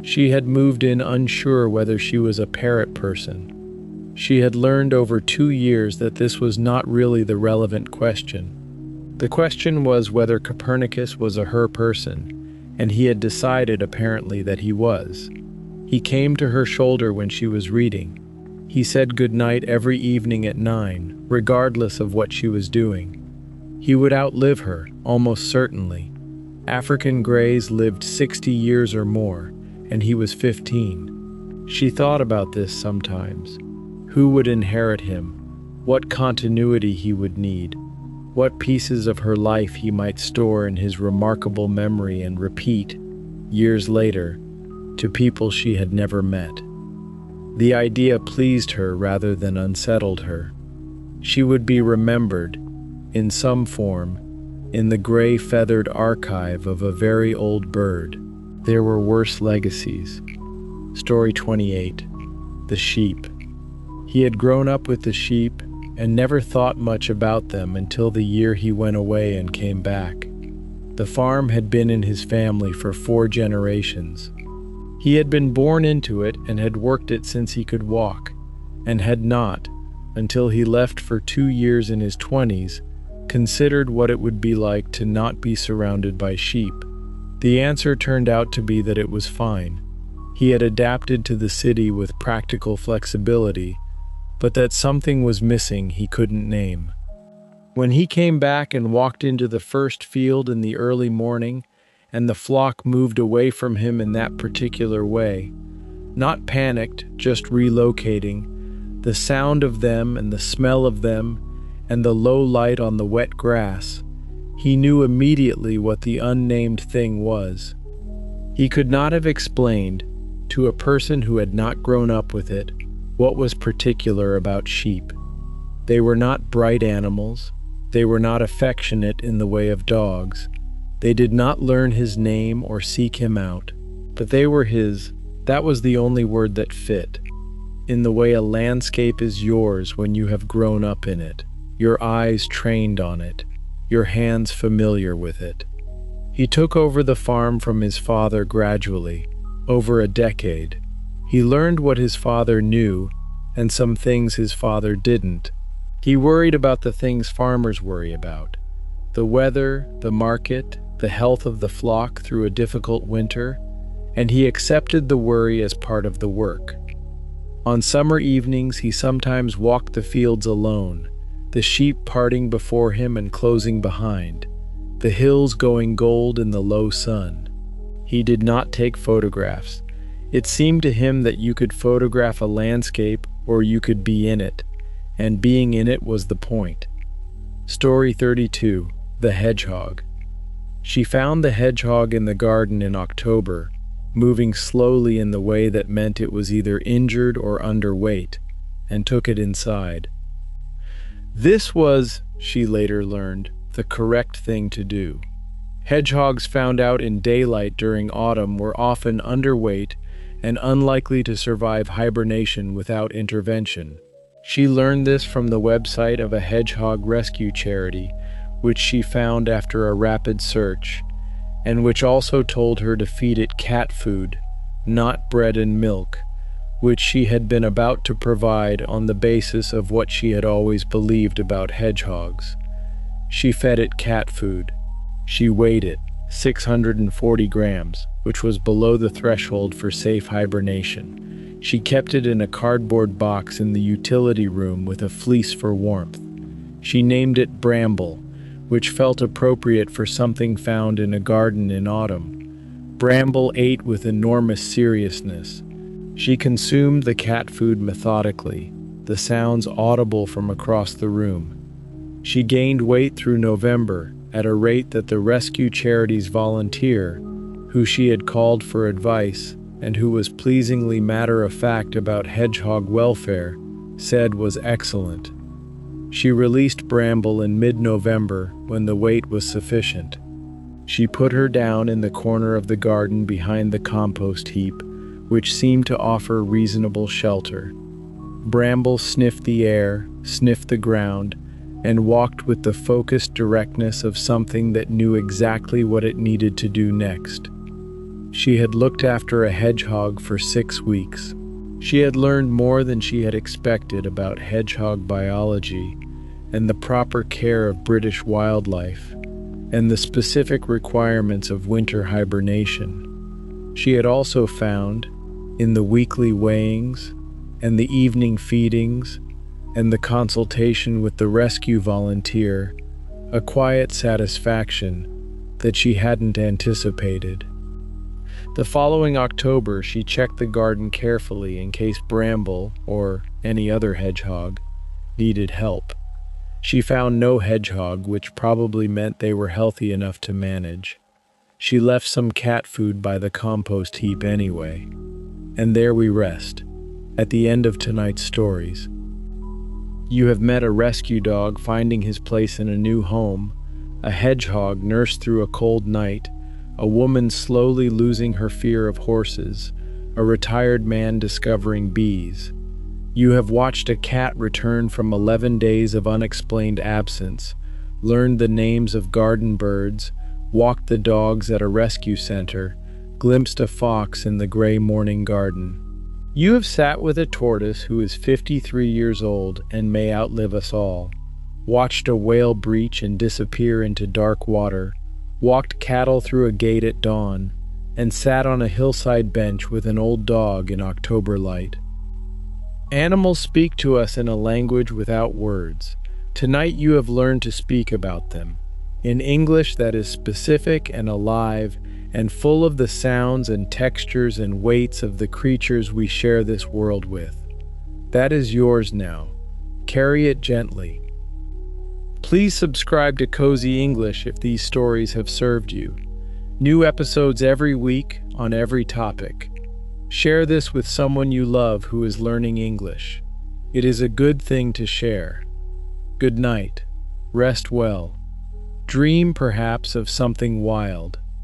She had moved in unsure whether she was a parrot person. She had learned over 2 years that this was not really the relevant question. The question was whether Copernicus was a her person, and he had decided apparently that he was. He came to her shoulder when she was reading. He said goodnight every evening at 9, regardless of what she was doing. He would outlive her, almost certainly. African Greys lived 60 years or more, and he was 15. She thought about this sometimes. Who would inherit him? what continuity he would need, what pieces of her life he might store in his remarkable memory and repeat, years later, to people she had never met. The idea pleased her rather than unsettled her. She would be remembered, in some form, in the gray feathered archive of a very old bird. There were worse legacies. Story 28. The sheep. He had grown up with the sheep and never thought much about them until the year he went away and came back. The farm had been in his family for 4 generations. He had been born into it and had worked it since he could walk, and had not, until he left for 2 years in his 20s, considered what it would be like to not be surrounded by sheep. The answer turned out to be that it was fine. He had adapted to the city with practical flexibility, but that something was missing he couldn't name. When he came back and walked into the first field in the early morning, and the flock moved away from him in that particular way, not panicked, just relocating, the sound of them and the smell of them and the low light on the wet grass, he knew immediately what the unnamed thing was. He could not have explained, to a person who had not grown up with it, what was particular about sheep. They were not bright animals. They were not affectionate in the way of dogs. They did not learn his name or seek him out, but they were his. That was the only word that fit. In the way a landscape is yours when you have grown up in it, your eyes trained on it, your hands familiar with it. He took over the farm from his father gradually, over a decade. He learned what his father knew, and some things his father didn't. He worried about the things farmers worry about: the weather, the market, the health of the flock through a difficult winter, and he accepted the worry as part of the work. On summer evenings, he sometimes walked the fields alone, the sheep parting before him and closing behind, the hills going gold in the low sun. He did not take photographs. It seemed to him that you could photograph a landscape or you could be in it, and being in it was the point. Story 32. The Hedgehog. She found the hedgehog in the garden in October, moving slowly in the way that meant it was either injured or underweight, and took it inside. This was, she later learned, the correct thing to do. Hedgehogs found out in daylight during autumn were often underweight and unlikely to survive hibernation without intervention. She learned this from the website of a hedgehog rescue charity, which she found after a rapid search, and which also told her to feed it cat food, not bread and milk, which she had been about to provide on the basis of what she had always believed about hedgehogs. She fed it cat food. She weighed it, 640 grams, which was below the threshold for safe hibernation. She kept it in a cardboard box in the utility room with a fleece for warmth. She named it Bramble, which felt appropriate for something found in a garden in autumn. Bramble ate with enormous seriousness. She consumed the cat food methodically, the sounds audible from across the room. She gained weight through November at a rate that the rescue charity's volunteer, who she had called for advice and who was pleasingly matter-of-fact about hedgehog welfare, said was excellent. She released Bramble in mid-November when the weight was sufficient. She put her down in the corner of the garden behind the compost heap, which seemed to offer reasonable shelter. Bramble sniffed the air, sniffed the ground, and walked with the focused directness of something that knew exactly what it needed to do next. She had looked after a hedgehog for 6 weeks. She had learned more than she had expected about hedgehog biology and the proper care of British wildlife and the specific requirements of winter hibernation. She had also found, in the weekly weighings and the evening feedings and the consultation with the rescue volunteer, a quiet satisfaction that she hadn't anticipated. The following October, she checked the garden carefully in case Bramble, or any other hedgehog, needed help. She found no hedgehog, which probably meant they were healthy enough to manage. She left some cat food by the compost heap anyway. And there we rest, at the end of tonight's stories. You have met a rescue dog finding his place in a new home, a hedgehog nursed through a cold night, a woman slowly losing her fear of horses, a retired man discovering bees. You have watched a cat return from 11 days of unexplained absence, learned the names of garden birds, walked the dogs at a rescue center, glimpsed a fox in the gray morning garden. You have sat with a tortoise who is 53 years old and may outlive us all, watched a whale breach and disappear into dark water, walked cattle through a gate at dawn, and sat on a hillside bench with an old dog in October light. Animals speak to us in a language without words. Tonight you have learned to speak about them, in English that is specific and alive, and full of the sounds and textures and weights of the creatures we share this world with. That is yours now. Carry it gently. Please subscribe to Cozy English if these stories have served you. New episodes every week on every topic. Share this with someone you love who is learning English. It is a good thing to share. Good night. Rest well. Dream perhaps of something wild.